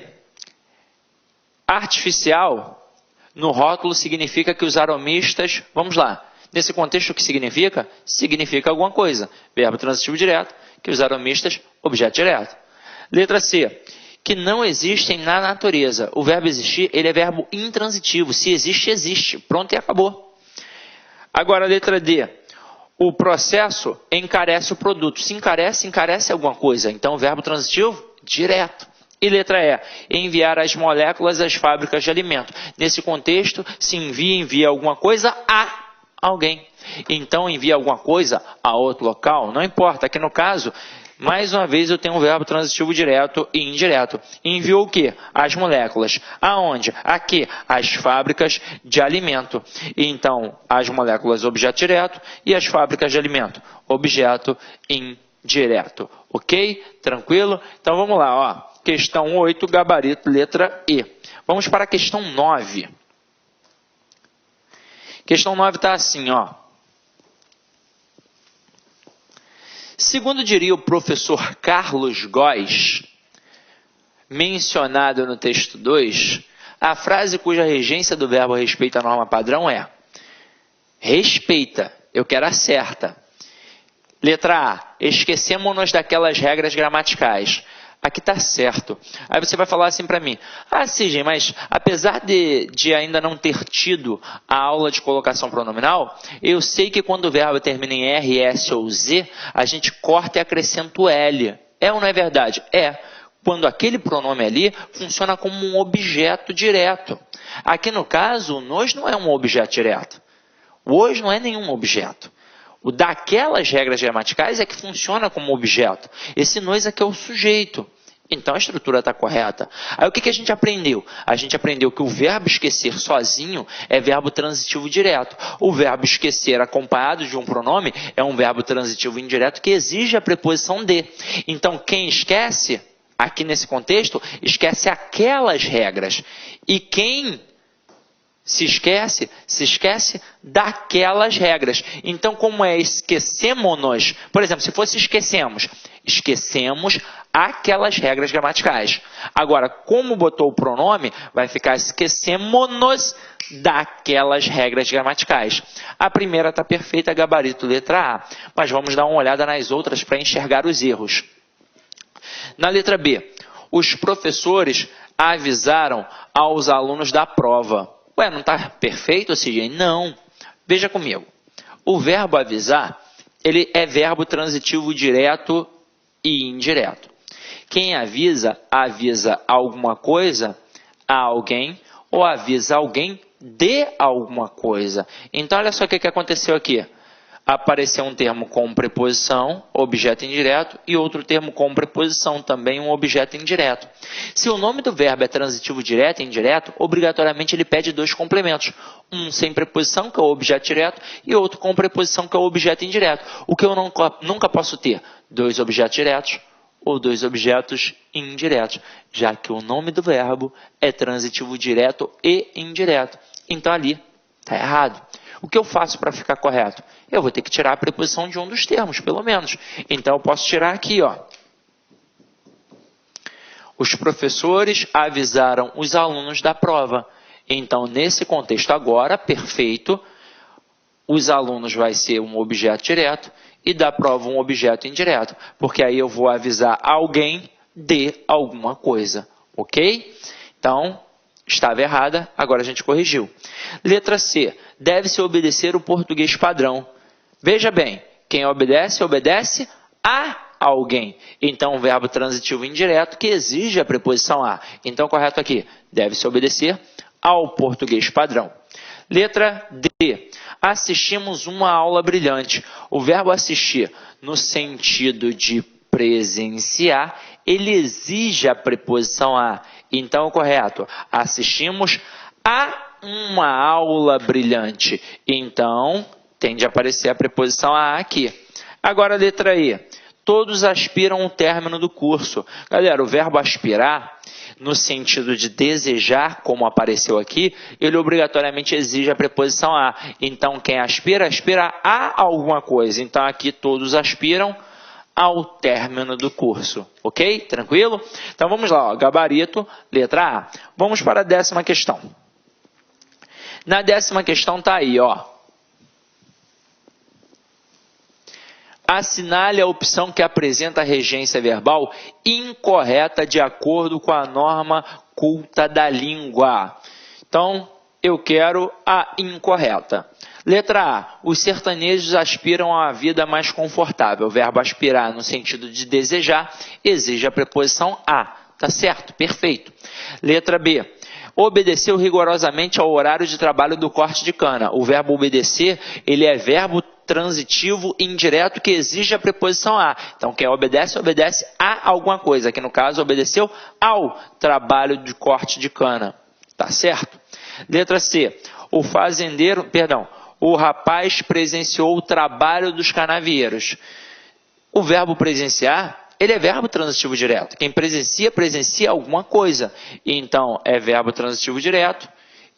artificial, no rótulo significa que os aromistas, vamos lá, nesse contexto o que significa? Significa alguma coisa, verbo transitivo direto, que os aromistas, objeto direto. Letra C, que não existem na natureza. O verbo existir, ele é verbo intransitivo. Se existe, existe. Pronto e acabou. Agora, letra D, o processo encarece o produto. Se encarece alguma coisa. Então, verbo transitivo, direto. E letra E, enviar as moléculas às fábricas de alimento. Nesse contexto, se envia alguma coisa a alguém. Então, envia alguma coisa a outro local, não importa. Aqui no caso, mais uma vez eu tenho um verbo transitivo direto e indireto. Enviou o quê? As moléculas. Aonde? Aqui, as fábricas de alimento. Então, as moléculas, objeto direto, e as fábricas de alimento, objeto indireto. Ok? Tranquilo? Então, vamos lá. Ó. Questão 8, gabarito, letra E. Vamos para a questão 9. Questão 9 está assim, ó. Segundo diria o professor Carlos Góes, mencionado no texto 2, a frase cuja regência do verbo respeita a norma padrão é respeita, eu quero a certa. Letra A, esquecemos-nos daquelas regras gramaticais. aqui está certo. Aí você vai falar assim para mim, Sidney, mas apesar de ainda não ter tido a aula de colocação pronominal, eu sei que quando o verbo termina em R, S ou Z, a gente corta e acrescenta o L. É ou não é verdade? É. Quando aquele pronome ali funciona como um objeto direto. Aqui no caso, o nós não é um objeto direto. O hoje não é nenhum objeto. O daquelas regras gramaticais é que funciona como objeto. Esse nós aqui é o sujeito. Então a estrutura está correta. Aí o que a gente aprendeu? A gente aprendeu que o verbo esquecer sozinho é verbo transitivo direto. O verbo esquecer acompanhado de um pronome é um verbo transitivo indireto que exige a preposição de. Então quem esquece, aqui nesse contexto, esquece aquelas regras. E quem se esquece daquelas regras. Então, como é esquecemos-nos? Por exemplo, se fosse esquecemos aquelas regras gramaticais. Agora, como botou o pronome, vai ficar esquecemos-nos daquelas regras gramaticais. A primeira está perfeita, gabarito letra A. Mas vamos dar uma olhada nas outras para enxergar os erros. Na letra B, os professores avisaram aos alunos da prova. Ué, não está perfeito, Sidney? Não. Veja comigo. O verbo avisar, ele é verbo transitivo direto e indireto. Quem avisa, avisa alguma coisa a alguém ou avisa alguém de alguma coisa. Então, olha só o que aconteceu aqui. Apareceu um termo com preposição, objeto indireto, e outro termo com preposição, também um objeto indireto. Se o nome do verbo é transitivo direto e indireto, obrigatoriamente ele pede dois complementos. Um sem preposição, que é o objeto direto, e outro com preposição, que é o objeto indireto. O que eu nunca posso ter? Dois objetos diretos ou dois objetos indiretos, já que o nome do verbo é transitivo direto e indireto. Então ali está errado. O que eu faço para ficar correto? Eu vou ter que tirar a preposição de um dos termos, pelo menos. Então, eu posso tirar aqui, ó. Os professores avisaram os alunos da prova. Então, nesse contexto agora, perfeito, os alunos vai ser um objeto direto e da prova um objeto indireto. Porque aí eu vou avisar alguém de alguma coisa, ok? Então, estava errada, agora a gente corrigiu. Letra C. Deve-se obedecer o português padrão. Veja bem, quem obedece, obedece a alguém. Então, um verbo transitivo indireto que exige a preposição a. Então, correto aqui. Deve-se obedecer ao português padrão. Letra D. Assistimos uma aula brilhante. O verbo assistir, no sentido de presenciar, ele exige a preposição a. Então, correto. Assistimos a uma aula brilhante. Então, tem de aparecer a preposição a aqui. Agora, letra E. Todos aspiram o término do curso. Galera, o verbo aspirar, no sentido de desejar, como apareceu aqui, ele obrigatoriamente exige a preposição a. Então, quem aspira, aspira a alguma coisa. Então, aqui todos aspiram ao término do curso. Ok? Tranquilo? Então, vamos lá. Ó. Gabarito, letra A. Vamos para a 10ª questão. Na 10ª questão está aí, ó. Assinale a opção que apresenta a regência verbal incorreta de acordo com a norma culta da língua. Então, eu quero a incorreta. Letra A. Os sertanejos aspiram a uma vida mais confortável. O verbo aspirar, no sentido de desejar, exige a preposição a. Tá certo? Perfeito. Letra B. Obedeceu rigorosamente ao horário de trabalho do corte de cana. O verbo obedecer, ele é verbo transitivo indireto que exige a preposição a. Então, quem obedece, obedece a alguma coisa. Aqui, no caso, obedeceu ao trabalho de corte de cana. Tá certo? Letra C. O rapaz presenciou o trabalho dos canavieiros. O verbo presenciar, ele é verbo transitivo direto. Quem presencia, presencia alguma coisa. Então, é verbo transitivo direto.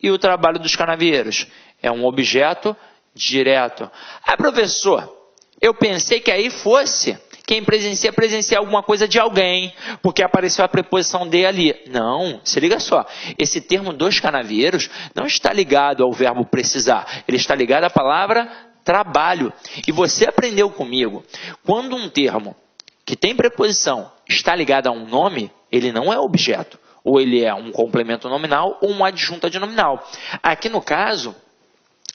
E o trabalho dos canavieiros é um objeto direto. Ah, professor, eu pensei que aí fosse quem presencia, presencia alguma coisa de alguém, porque apareceu a preposição de ali. Não, se liga só. Esse termo dos canavieiros não está ligado ao verbo precisar. Ele está ligado à palavra trabalho. E você aprendeu comigo. Quando um termo que tem preposição está ligado a um nome, ele não é objeto. Ou ele é um complemento nominal ou um adjunto adnominal. Aqui no caso,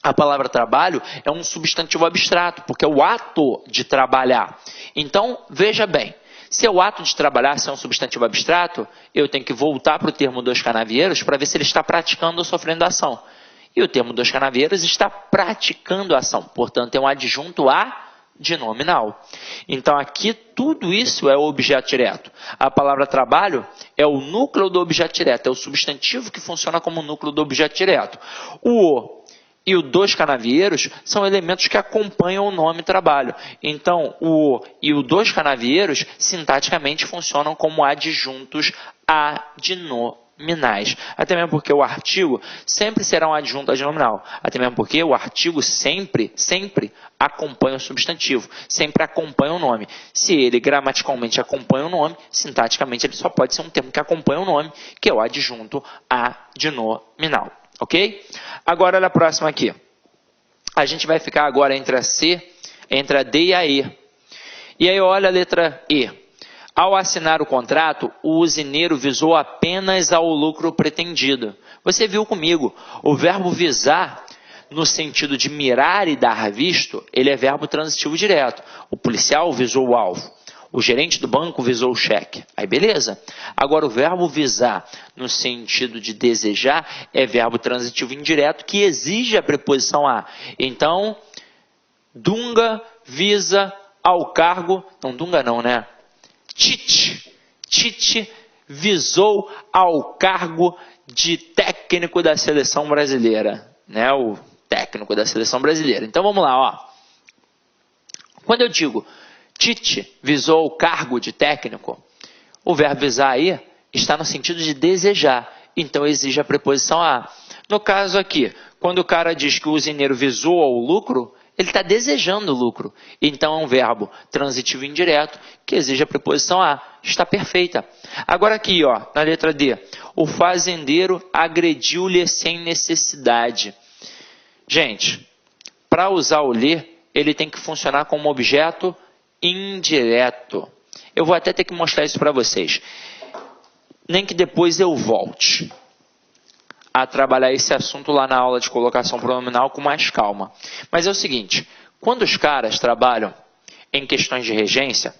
a palavra trabalho é um substantivo abstrato, porque é o ato de trabalhar. Então, veja bem, se é o ato de trabalhar, se é um substantivo abstrato, eu tenho que voltar para o termo dos canavieiros para ver se ele está praticando ou sofrendo ação. E o termo dos canavieiros está praticando a ação, portanto, é um adjunto adnominal. Então, aqui, tudo isso é o objeto direto. A palavra trabalho é o núcleo do objeto direto, é o substantivo que funciona como núcleo do objeto direto. O e o dos canavieiros são elementos que acompanham o nome trabalho. Então, o e o dos canavieiros, sintaticamente, funcionam como adjuntos adnominais. Até mesmo porque o artigo sempre será um adjunto adnominal. Até mesmo porque o artigo sempre acompanha o substantivo, sempre acompanha o nome. Se ele gramaticalmente acompanha o nome, sintaticamente ele só pode ser um termo que acompanha o nome, que é o adjunto adnominal. Ok? Agora, olha a próxima aqui. A gente vai ficar agora entre a C, entre a D e a E. E aí, olha a letra E. Ao assinar o contrato, o usineiro visou apenas ao lucro pretendido. Você viu comigo, o verbo visar, no sentido de mirar e dar visto, ele é verbo transitivo direto. O policial visou o alvo. O gerente do banco visou o cheque. Aí beleza. Agora o verbo visar no sentido de desejar é verbo transitivo indireto que exige a preposição a. Então, Dunga visa ao cargo... Não, Dunga não, né? Tite visou ao cargo de técnico da seleção brasileira. Né? O técnico da seleção brasileira. Então vamos lá, ó. Quando eu digo Tite visou o cargo de técnico, o verbo visar aí está no sentido de desejar, então exige a preposição a. No caso aqui, quando o cara diz que o usineiro visou ao lucro, ele está desejando o lucro, então é um verbo transitivo indireto que exige a preposição a. Está perfeita. Agora aqui, ó, na letra D, o fazendeiro agrediu-lhe sem necessidade. Gente, para usar o lhe, ele tem que funcionar como objeto indireto. Eu vou até ter que mostrar isso para vocês. Nem que depois eu volte a trabalhar esse assunto lá na aula de colocação pronominal com mais calma. Mas é o seguinte, quando os caras trabalham em questões de regência,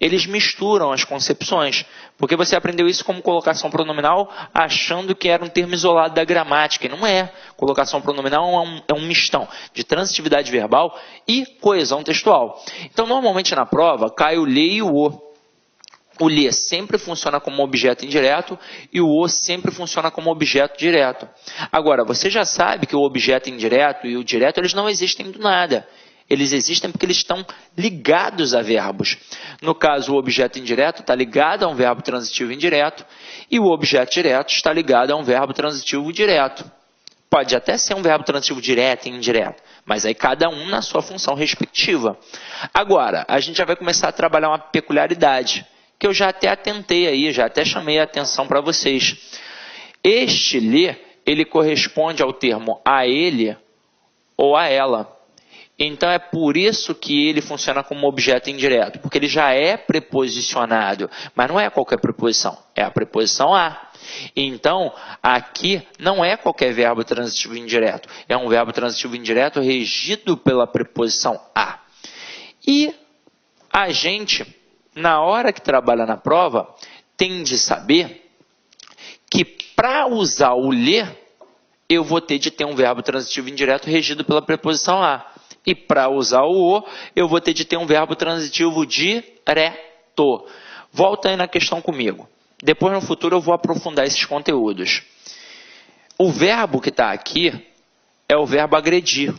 eles misturam as concepções, porque você aprendeu isso como colocação pronominal achando que era um termo isolado da gramática, e não é. Colocação pronominal é um mistão de transitividade verbal e coesão textual. Então, normalmente na prova, cai o lhe e o o. O lhe sempre funciona como objeto indireto e o o sempre funciona como objeto direto. Agora, você já sabe que o objeto indireto e o direto, eles não existem do nada. Eles existem porque eles estão ligados a verbos. No caso, o objeto indireto está ligado a um verbo transitivo indireto e o objeto direto está ligado a um verbo transitivo direto. Pode até ser um verbo transitivo direto e indireto, mas aí cada um na sua função respectiva. Agora, a gente já vai começar a trabalhar uma peculiaridade, que eu já até atentei aí, já até chamei a atenção para vocês. Este lhe, ele corresponde ao termo a ele ou a ela. Então, é por isso que ele funciona como objeto indireto, porque ele já é preposicionado, mas não é qualquer preposição, é a preposição a. Então, aqui não é qualquer verbo transitivo indireto, é um verbo transitivo indireto regido pela preposição a. E a gente, na hora que trabalha na prova, tem de saber que para usar o lhe, eu vou ter de ter um verbo transitivo indireto regido pela preposição a. E para usar o o, eu vou ter de ter um verbo transitivo direto. Volta aí na questão comigo. Depois, no futuro, eu vou aprofundar esses conteúdos. O verbo que está aqui é o verbo agredir.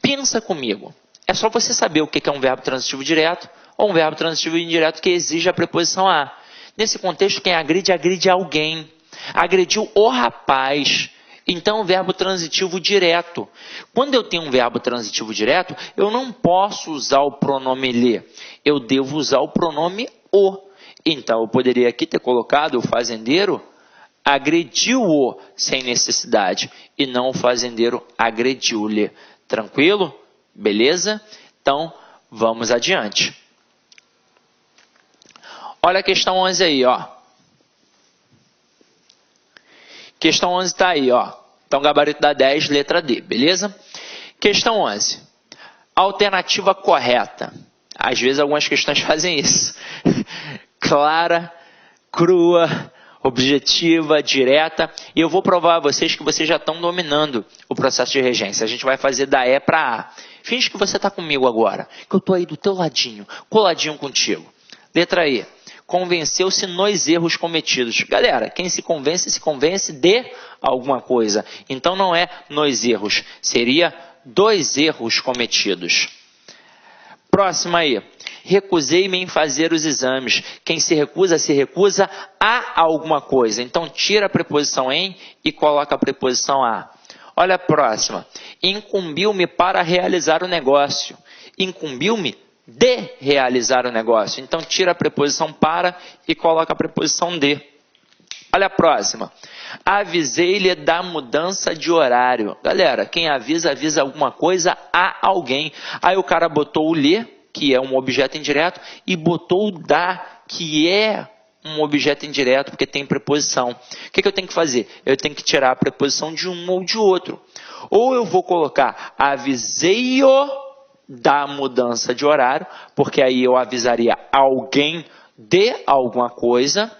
Pensa comigo. É só você saber o que é um verbo transitivo direto ou um verbo transitivo indireto que exige a preposição a. Nesse contexto, quem agride, agride alguém. Agrediu o rapaz. Então, o verbo transitivo direto. Quando eu tenho um verbo transitivo direto, eu não posso usar o pronome lhe. Eu devo usar o pronome o. Então, eu poderia aqui ter colocado o fazendeiro agrediu-o sem necessidade. E não o fazendeiro agrediu-lhe. Tranquilo? Beleza? Então, vamos adiante. Olha a questão 11 aí, ó. Questão 11 está aí, ó. Então, gabarito da 10, letra D, beleza? Questão 11. Alternativa correta. Às vezes, algumas questões fazem isso. Clara, crua, objetiva, direta. E eu vou provar a vocês que vocês já estão dominando o processo de regência. A gente vai fazer da E para A. Finge que você está comigo agora, que eu estou aí do teu ladinho, coladinho contigo. Letra E. Convenceu-se nos erros cometidos. Galera, quem se convence de alguma coisa. Então não é nos erros, seria dos erros cometidos. Próxima aí. Recusei-me em fazer os exames. Quem se recusa a alguma coisa. Então tira a preposição em e coloca a preposição a. Olha a próxima. Incumbiu-me para realizar o negócio. Incumbiu-me de realizar o negócio. Então, tira a preposição para e coloca a preposição de. Olha a próxima. Avisei-lhe da mudança de horário. Galera, quem avisa alguma coisa a alguém. Aí o cara botou o lhe, que é um objeto indireto, e botou o da, que é um objeto indireto, porque tem preposição. O que eu tenho que fazer? Eu tenho que tirar a preposição de um ou de outro. Ou eu vou colocar avisei-o da mudança de horário, porque aí eu avisaria alguém de alguma coisa,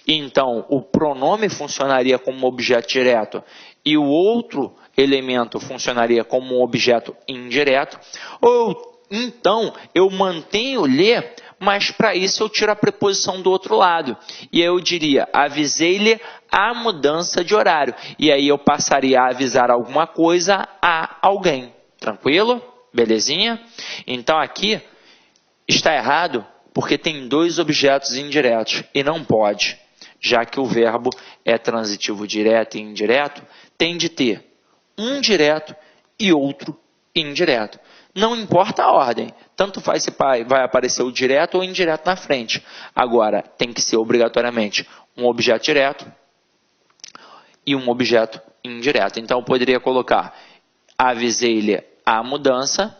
então o pronome funcionaria como objeto direto e o outro elemento funcionaria como um objeto indireto, ou então eu mantenho-lhe, mas para isso eu tiro a preposição do outro lado, e eu diria, avisei-lhe a mudança de horário, e aí eu passaria a avisar alguma coisa a alguém, tranquilo? Belezinha? Então aqui está errado porque tem dois objetos indiretos e não pode, já que o verbo é transitivo direto e indireto, tem de ter um direto e outro indireto. Não importa a ordem, tanto faz se vai aparecer o direto ou o indireto na frente. Agora, tem que ser obrigatoriamente um objeto direto e um objeto indireto. Então eu poderia colocar avisei-lhe a mudança,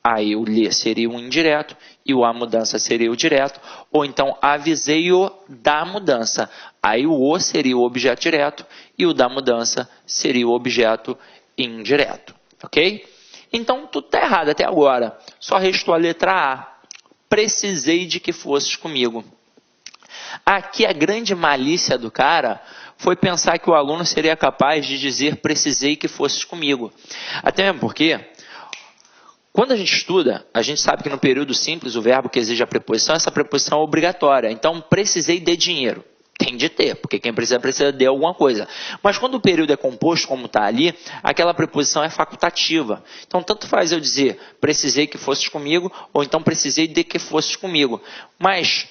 aí o lhe seria o indireto e o a mudança seria o direto, ou então avisei-o da mudança, aí o seria o objeto direto e o da mudança seria o objeto indireto, ok? Então tudo está errado até agora, só restou a letra A, precisei de que fosses comigo. Aqui a grande malícia do cara foi pensar que o aluno seria capaz de dizer precisei que fosses comigo. Até mesmo porque, quando a gente estuda, a gente sabe que no período simples o verbo que exige a preposição, essa preposição é obrigatória. Então, precisei de dinheiro. Tem de ter, porque quem precisa de alguma coisa. Mas quando o período é composto, como está ali, aquela preposição é facultativa. Então, tanto faz eu dizer precisei que fosses comigo, ou então precisei de que fosses comigo. Mas,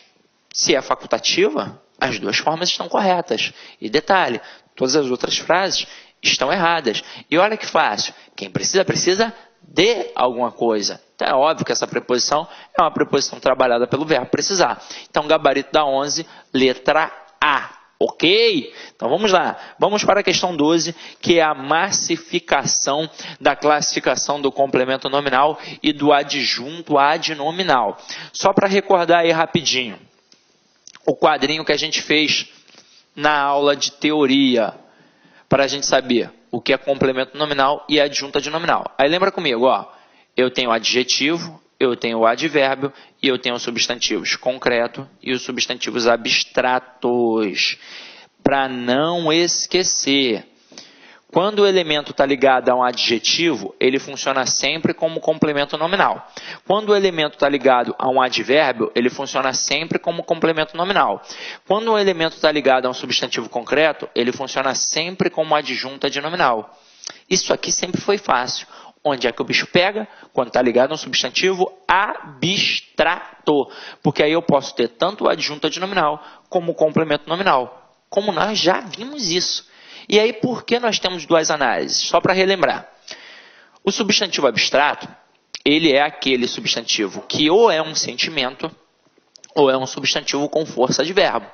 se é facultativa, as duas formas estão corretas. E detalhe, todas as outras frases estão erradas. E olha que fácil. Quem precisa de alguma coisa. Então é óbvio que essa preposição é uma preposição trabalhada pelo verbo precisar. Então, gabarito da 11, letra A. Ok? Então vamos lá. Vamos para a questão 12, que é a massificação da classificação do complemento nominal e do adjunto adnominal. Só para recordar aí rapidinho. O quadrinho que a gente fez na aula de teoria, para a gente saber o que é complemento nominal e adjunto adnominal. Aí lembra comigo, ó, eu tenho adjetivo, eu tenho o advérbio e eu tenho os substantivos concreto e os substantivos abstratos. Para não esquecer, quando o elemento está ligado a um adjetivo, ele funciona sempre como complemento nominal. Quando o elemento está ligado a um advérbio, ele funciona sempre como complemento nominal. Quando o elemento está ligado a um substantivo concreto, ele funciona sempre como adjunto adnominal. Isso aqui sempre foi fácil. Onde é que o bicho pega? Quando está ligado a um substantivo abstrato. Porque aí eu posso ter tanto o adjunto adnominal como o complemento nominal. Como nós já vimos isso. E aí, por que nós temos duas análises? Só para relembrar. O substantivo abstrato, ele é aquele substantivo que ou é um sentimento, ou é um substantivo com força de verbo.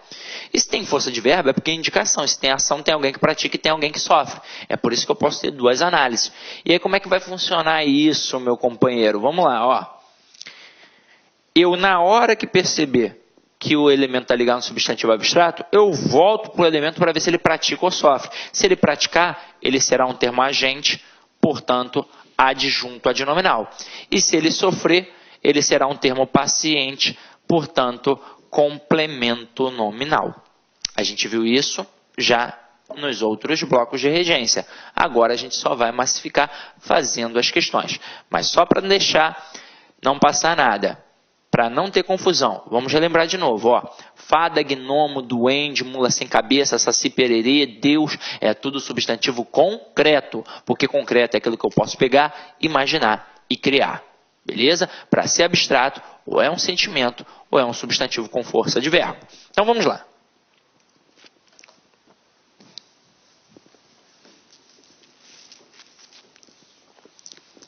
E se tem força de verbo, é porque é indicação. Se tem ação, tem alguém que pratica e tem alguém que sofre. É por isso que eu posso ter duas análises. E aí, como é que vai funcionar isso, meu companheiro? Vamos lá, ó. eu, na hora que perceber que o elemento está ligado no substantivo abstrato, eu volto para o elemento para ver se ele pratica ou sofre. Se ele praticar, ele será um termo agente, portanto, adjunto adnominal. E se ele sofrer, ele será um termo paciente, portanto, complemento nominal. A gente viu isso já nos outros blocos de regência. Agora a gente só vai massificar fazendo as questões. Mas só para não passar nada, para não ter confusão, vamos relembrar de novo. Ó. Fada, gnomo, duende, mula sem cabeça, saci, pererê, Deus, é tudo substantivo concreto. Porque concreto é aquilo que eu posso pegar, imaginar e criar. Beleza? Para ser abstrato, ou é um sentimento, ou é um substantivo com força de verbo. Então vamos lá.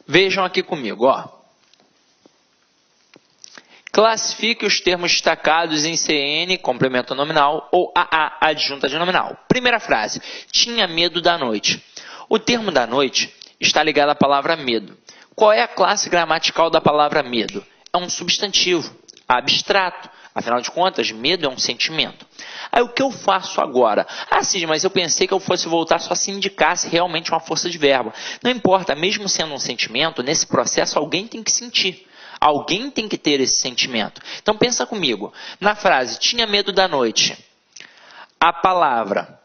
Vejam aqui comigo, ó. Classifique os termos destacados em CN, complemento nominal, ou AA, adjunta de nominal. Primeira frase, tinha medo da noite. O termo da noite está ligado à palavra medo. Qual é a classe gramatical da palavra medo? É um substantivo, abstrato. Afinal de contas, medo é um sentimento. Aí o que eu faço agora? Ah, sim, mas eu pensei que eu fosse voltar só se indicasse realmente uma força de verbo. Não importa, mesmo sendo um sentimento, nesse processo alguém tem que sentir. Alguém tem que ter esse sentimento. Então pensa comigo. Na frase, tinha medo da noite. A palavra,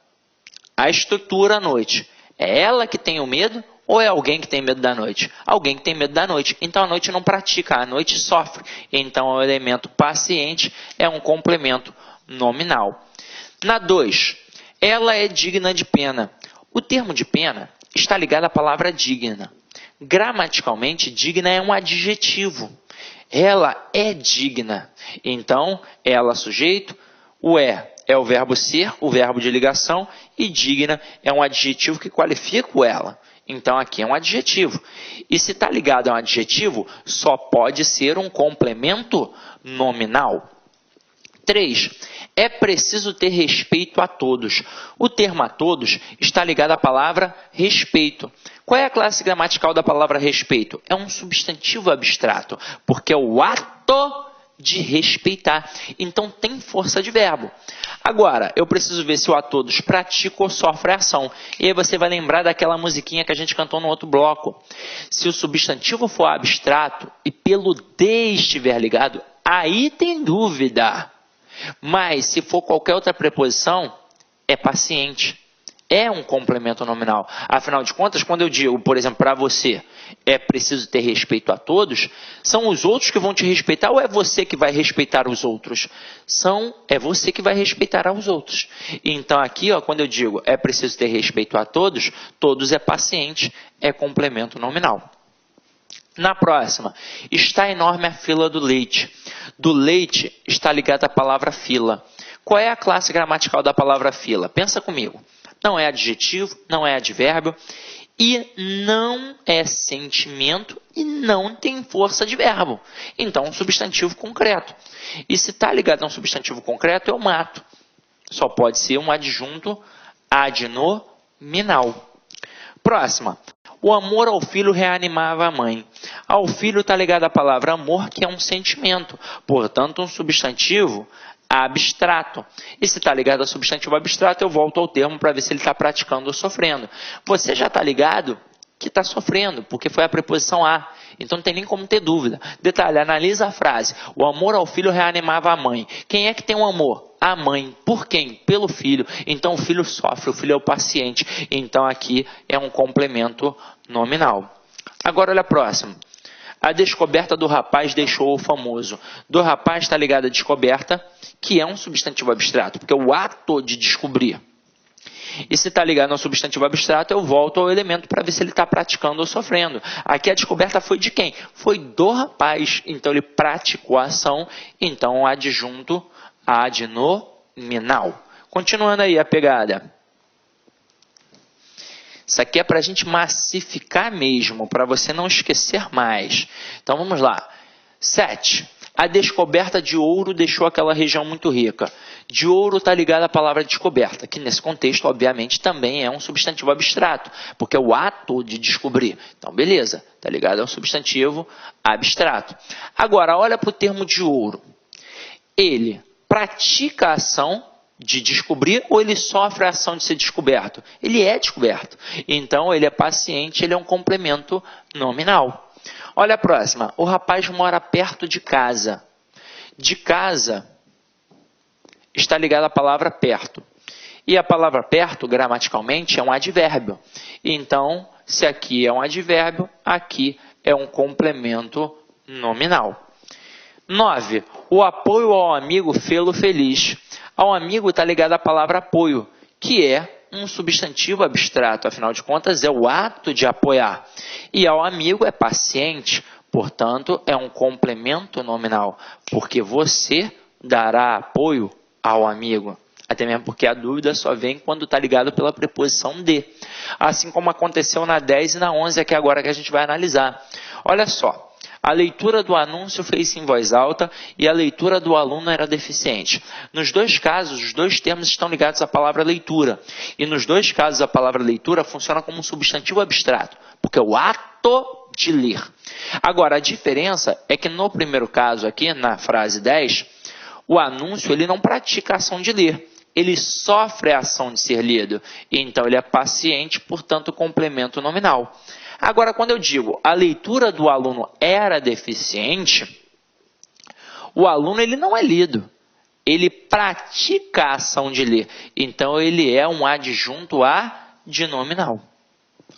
a estrutura à noite. É ela que tem o medo ou é alguém que tem medo da noite? Alguém que tem medo da noite. Então a noite não pratica, a noite sofre. Então o elemento paciente é um complemento nominal. Na 2, ela é digna de pena. O termo de pena está ligado à palavra digna. Gramaticalmente, digna é um adjetivo. Ela é digna. Então, ela sujeito, o é o verbo ser, o verbo de ligação, e digna é um adjetivo que qualifica o ela. Então, aqui é um adjetivo. E se está ligado a um adjetivo, só pode ser um complemento nominal. 3. É preciso ter respeito a todos. O termo a todos está ligado à palavra respeito. Qual é a classe gramatical da palavra respeito? É um substantivo abstrato, porque é o ato de respeitar. Então tem força de verbo. Agora, eu preciso ver se o a todos pratica ou sofre a ação. E aí você vai lembrar daquela musiquinha que a gente cantou no outro bloco. Se o substantivo for abstrato e pelo de estiver ligado, aí tem dúvida. Mas se for qualquer outra preposição, é paciente. É um complemento nominal. Afinal de contas, quando eu digo, por exemplo, para você, é preciso ter respeito a todos, são os outros que vão te respeitar ou é você que vai respeitar os outros? É você que vai respeitar aos outros. Então aqui, ó, quando eu digo é preciso ter respeito a todos, todos é paciente, é complemento nominal. Na próxima, está enorme a fila do leite. Do leite está ligada a palavra fila. Qual é a classe gramatical da palavra fila? Pensa comigo. Não é adjetivo, não é advérbio e não é sentimento e não tem força de verbo. Então, um substantivo concreto. E se está ligado a um substantivo concreto, eu mato. Só pode ser um adjunto adnominal. Próxima. O amor ao filho reanimava a mãe. Ao filho está ligado à palavra amor, que é um sentimento. Portanto, um substantivo abstrato. E se está ligado ao substantivo abstrato, eu volto ao termo para ver se ele está praticando ou sofrendo. Você já está ligado que está sofrendo, porque foi a preposição a. Então não tem nem como ter dúvida. Detalhe, analisa a frase. O amor ao filho reanimava a mãe. Quem é que tem um amor? A mãe. Por quem? Pelo filho. Então o filho sofre, o filho é o paciente. Então aqui é um complemento nominal. Agora olha a próxima. A descoberta do rapaz deixou o famoso. Do rapaz está ligado à descoberta, que é um substantivo abstrato, porque é o ato de descobrir. E se está ligado ao substantivo abstrato, eu volto ao elemento para ver se ele está praticando ou sofrendo. Aqui a descoberta foi de quem? Foi do rapaz. Então ele praticou a ação, então o adjunto adnominal. Continuando aí a pegada. Isso aqui é para a gente massificar mesmo, para você não esquecer mais. Então vamos lá. 7. A descoberta de ouro deixou aquela região muito rica. De ouro está ligada à palavra descoberta, que nesse contexto, obviamente, também é um substantivo abstrato, porque é o ato de descobrir. Então, beleza, está ligado ao substantivo abstrato. Agora, olha para o termo de ouro. Ele pratica a ação de descobrir ou ele sofre a ação de ser descoberto? Ele é descoberto. Então, ele é paciente, ele é um complemento nominal. Olha a próxima. O rapaz mora perto de casa. De casa está ligada à palavra perto. E a palavra perto, gramaticalmente, é um advérbio. Então, se aqui é um advérbio, aqui é um complemento nominal. 9. O apoio ao amigo fê-lo feliz. Ao amigo está ligado à palavra apoio, que é um substantivo abstrato, afinal de contas é o ato de apoiar. E ao amigo é paciente, portanto é um complemento nominal, porque você dará apoio ao amigo. Até mesmo porque a dúvida só vem quando está ligado pela preposição de. Assim como aconteceu na 10 e na 11, que é agora que a gente vai analisar. Olha só. A leitura do anúncio fez-se em voz alta e a leitura do aluno era deficiente. Nos dois casos, os dois termos estão ligados à palavra leitura. E nos dois casos, a palavra leitura funciona como um substantivo abstrato, porque é o ato de ler. Agora, a diferença é que no primeiro caso aqui, na frase 10, o anúncio ele não pratica a ação de ler. Ele sofre a ação de ser lido. Então, ele é paciente, portanto, complemento nominal. Agora, quando eu digo a leitura do aluno era deficiente, o aluno ele não é lido. Ele pratica a ação de ler. Então, ele é um adjunto adnominal.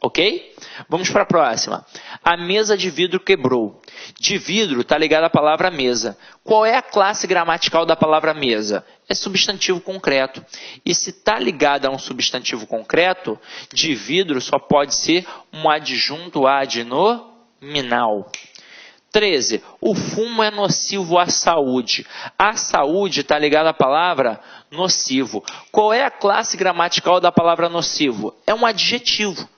Ok? Vamos para a próxima. A mesa de vidro quebrou. De vidro está ligada à palavra mesa. Qual é a classe gramatical da palavra mesa? É substantivo concreto. E se está ligada a um substantivo concreto, de vidro só pode ser um adjunto adnominal. 13. O fumo é nocivo à saúde. A saúde está ligada à palavra nocivo. Qual é a classe gramatical da palavra nocivo? É um adjetivo.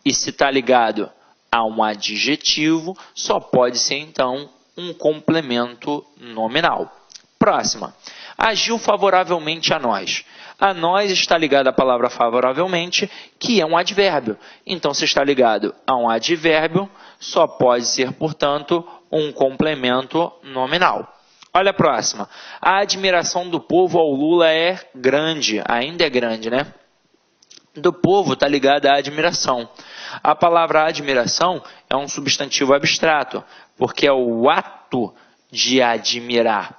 E se está ligado a um adjetivo, só pode ser, então, um complemento nominal. Próxima. Agiu favoravelmente a nós. A nós está ligado à palavra favoravelmente, que é um advérbio. Então, se está ligado a um advérbio, só pode ser, portanto, um complemento nominal. Olha a próxima. A admiração do povo ao Lula é grande. Ainda é grande, né? Do povo está ligada à admiração. A palavra admiração é um substantivo abstrato, porque é o ato de admirar.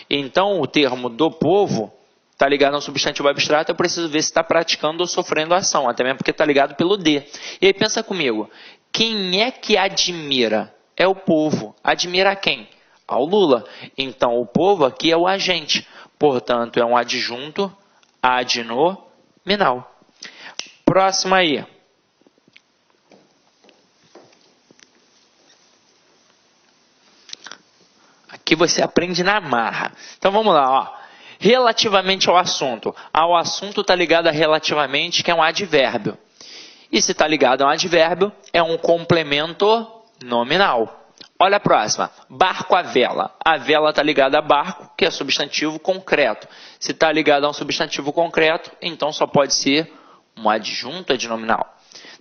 Então, o termo do povo está ligado a um substantivo abstrato, eu preciso ver se está praticando ou sofrendo ação, até mesmo porque está ligado pelo de. E aí pensa comigo, quem é que admira? É o povo. Admira quem? Ao Lula. Então, o povo aqui é o agente, portanto, é um adjunto adnominal. Próximo aí. Aqui você aprende na marra. Então vamos lá, ó. Relativamente ao assunto. Ao assunto está ligado a relativamente, que é um advérbio. E se está ligado a um advérbio, é um complemento nominal. Olha a próxima. Barco à vela. A vela está ligada a barco, que é substantivo concreto. Se está ligado a um substantivo concreto, então só pode ser um adjunto adnominal.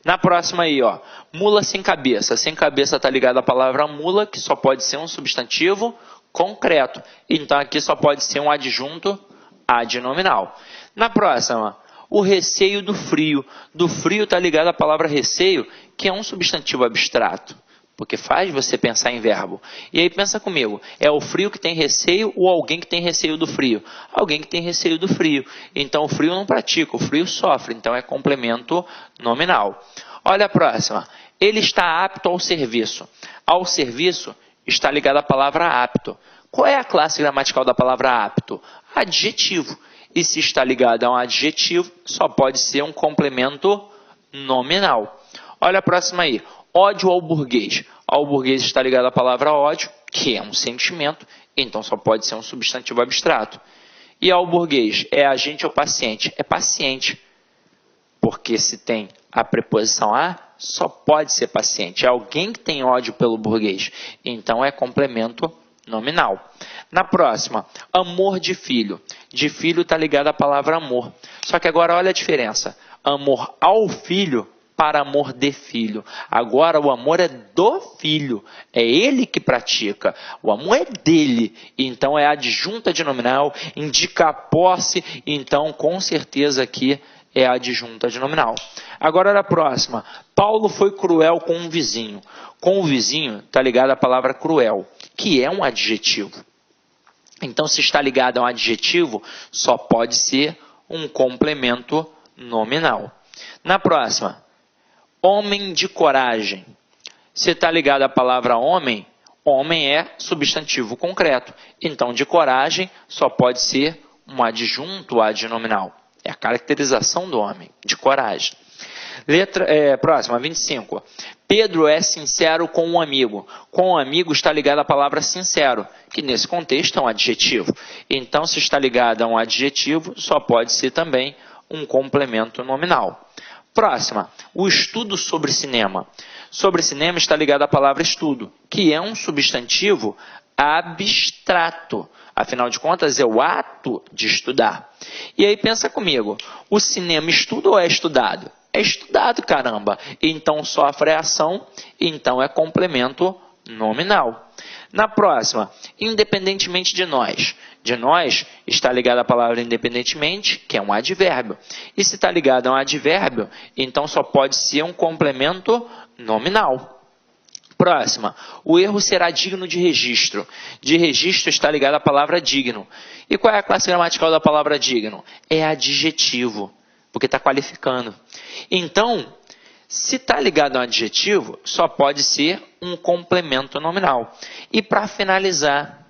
Na próxima aí, ó, mula sem cabeça. Sem cabeça está ligada à palavra mula, que só pode ser um substantivo concreto. Então, aqui só pode ser um adjunto adnominal. Na próxima, o receio do frio. Do frio está ligado à palavra receio, que é um substantivo abstrato, porque faz você pensar em verbo. E aí pensa comigo, é o frio que tem receio ou alguém que tem receio do frio? Alguém que tem receio do frio. Então o frio não pratica, o frio sofre, então é complemento nominal. Olha a próxima. Ele está apto ao serviço. Ao serviço está ligada a palavra apto. Qual é a classe gramatical da palavra apto? Adjetivo. E se está ligado a um adjetivo, só pode ser um complemento nominal. Olha a próxima aí. Ódio ao burguês. Ao burguês está ligado à palavra ódio, que é um sentimento, então só pode ser um substantivo abstrato. E ao burguês, é agente ou paciente? É paciente, porque se tem a preposição a, só pode ser paciente. É alguém que tem ódio pelo burguês, então é complemento nominal. Na próxima, amor de filho. De filho está ligado à palavra amor. Só que agora olha a diferença. Amor ao filho para amor de filho. Agora o amor é do filho. É ele que pratica. O amor é dele. Então é adjunta de nominal, indica a posse. Então com certeza aqui é adjunta de nominal. Agora na próxima. Paulo foi cruel com um vizinho. Com o vizinho está ligado à palavra cruel, que é um adjetivo. Então se está ligado a um adjetivo, só pode ser um complemento nominal. Na próxima. Homem de coragem. Se está ligado à palavra homem, homem é substantivo concreto. Então, de coragem só pode ser um adjunto adnominal. É a caracterização do homem, de coragem. Próxima, 25. Pedro é sincero com um amigo. Com um amigo está ligado à palavra sincero, que nesse contexto é um adjetivo. Então, se está ligado a um adjetivo, só pode ser também um complemento nominal. Próxima, o estudo sobre cinema. Sobre cinema está ligado à palavra estudo, que é um substantivo abstrato. Afinal de contas, é o ato de estudar. E aí pensa comigo, o cinema estuda ou é estudado? É estudado, caramba. Então sofre a ação, então é complemento nominal. Na próxima, independentemente de nós. De nós está ligado à palavra independentemente, que é um advérbio. E se está ligado a um advérbio, então só pode ser um complemento nominal. Próxima, o erro será digno de registro. De registro está ligado à palavra digno. E qual é a classe gramatical da palavra digno? É adjetivo, porque está qualificando. Então, se está ligado a um adjetivo, só pode ser um complemento nominal. E para finalizar,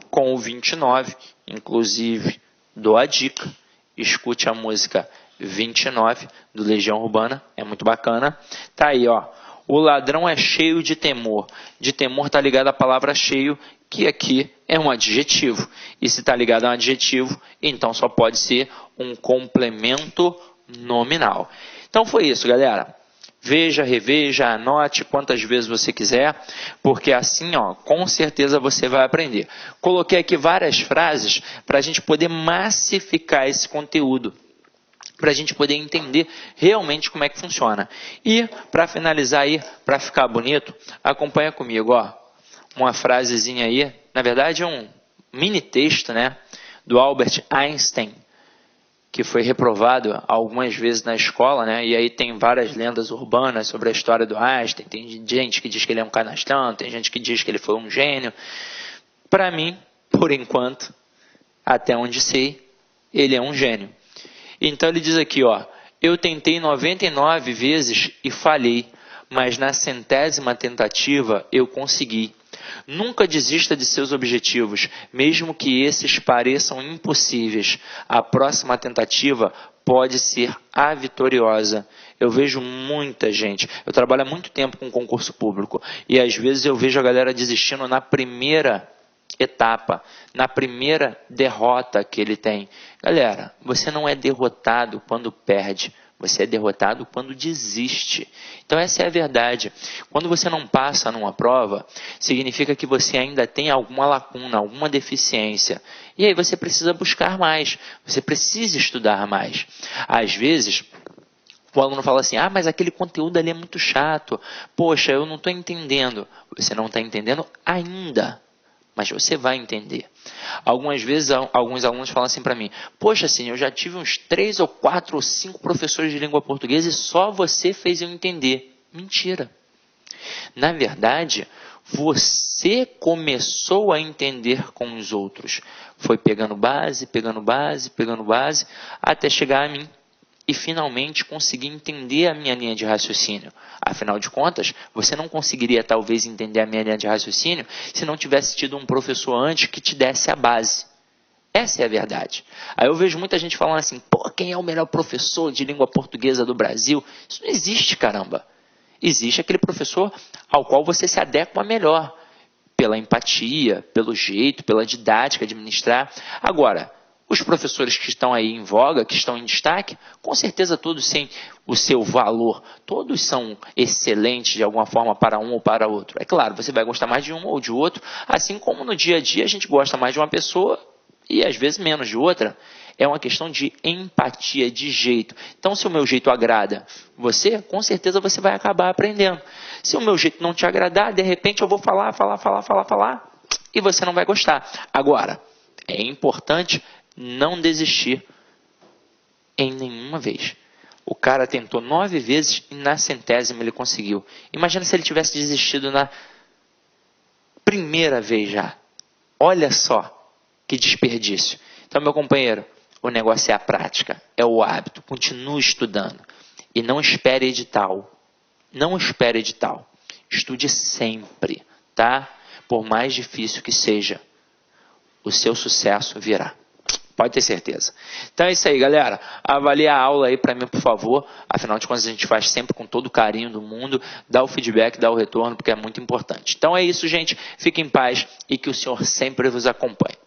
com o 29, inclusive, dou a dica, escute a música 29 do Legião Urbana, é muito bacana. Tá aí, ó. O ladrão é cheio de temor. De temor está ligado à palavra cheio, que aqui é um adjetivo. E se está ligado a um adjetivo, então só pode ser um complemento nominal. Então foi isso, galera. Veja, reveja, anote quantas vezes você quiser, porque assim, ó, com certeza você vai aprender. Coloquei aqui várias frases para a gente poder massificar esse conteúdo, para a gente poder entender realmente como é que funciona. E, para finalizar aí, para ficar bonito, acompanha comigo, ó, uma frasezinha aí, na verdade é um mini texto, né, do Albert Einstein, que foi reprovado algumas vezes na escola, né? E aí tem várias lendas urbanas sobre a história do Einstein. Tem gente que diz que ele é um canastrão, tem gente que diz que ele foi um gênio. Para mim, por enquanto, até onde sei, ele é um gênio. Então ele diz aqui, ó, eu tentei 99 vezes e falhei, mas na 100ª tentativa eu consegui. Nunca desista de seus objetivos, mesmo que esses pareçam impossíveis. A próxima tentativa pode ser a vitoriosa. Eu vejo muita gente, eu trabalho há muito tempo com concurso público, e às vezes eu vejo a galera desistindo na primeira etapa, na primeira derrota que ele tem. Galera, você não é derrotado quando perde. Você é derrotado quando desiste. Então essa é a verdade. Quando você não passa numa prova, significa que você ainda tem alguma lacuna, alguma deficiência. E aí você precisa buscar mais. Você precisa estudar mais. Às vezes, o aluno fala assim, mas aquele conteúdo ali é muito chato. Poxa, eu não estou entendendo. Você não está entendendo ainda. Mas você vai entender. Algumas vezes, alguns alunos falam assim para mim, poxa, assim, eu já tive uns 3 ou 4 ou 5 professores de língua portuguesa e só você fez eu entender. Mentira. Na verdade, você começou a entender com os outros. Foi pegando base, até chegar a mim. E finalmente conseguir entender a minha linha de raciocínio. Afinal de contas, você não conseguiria talvez entender a minha linha de raciocínio se não tivesse tido um professor antes que te desse a base. Essa é a verdade. Aí eu vejo muita gente falando assim, quem é o melhor professor de língua portuguesa do Brasil? Isso não existe, caramba. Existe aquele professor ao qual você se adequa melhor, pela empatia, pelo jeito, pela didática de ministrar. Agora, Os professores que estão aí em voga, que estão em destaque, com certeza todos têm o seu valor. Todos são excelentes de alguma forma para um ou para outro. É claro, você vai gostar mais de um ou de outro, assim como no dia a dia a gente gosta mais de uma pessoa e às vezes menos de outra. É uma questão de empatia, de jeito. Então, se o meu jeito agrada você, com certeza você vai acabar aprendendo. Se o meu jeito não te agradar, de repente eu vou falar, e você não vai gostar. Agora, é importante não desistir em nenhuma vez. O cara tentou 9 vezes e na 100ª ele conseguiu. Imagina se ele tivesse desistido na primeira vez já. Olha só que desperdício. Então, meu companheiro, o negócio é a prática, é o hábito. Continue estudando e não espere edital. Não espere edital. Estude sempre, tá? Por mais difícil que seja, o seu sucesso virá. Pode ter certeza. Então é isso aí, galera. Avalie a aula aí para mim, por favor. Afinal de contas, a gente faz sempre com todo o carinho do mundo. Dá o feedback, dá o retorno, porque é muito importante. Então é isso, gente. Fique em paz e que o Senhor sempre vos acompanhe.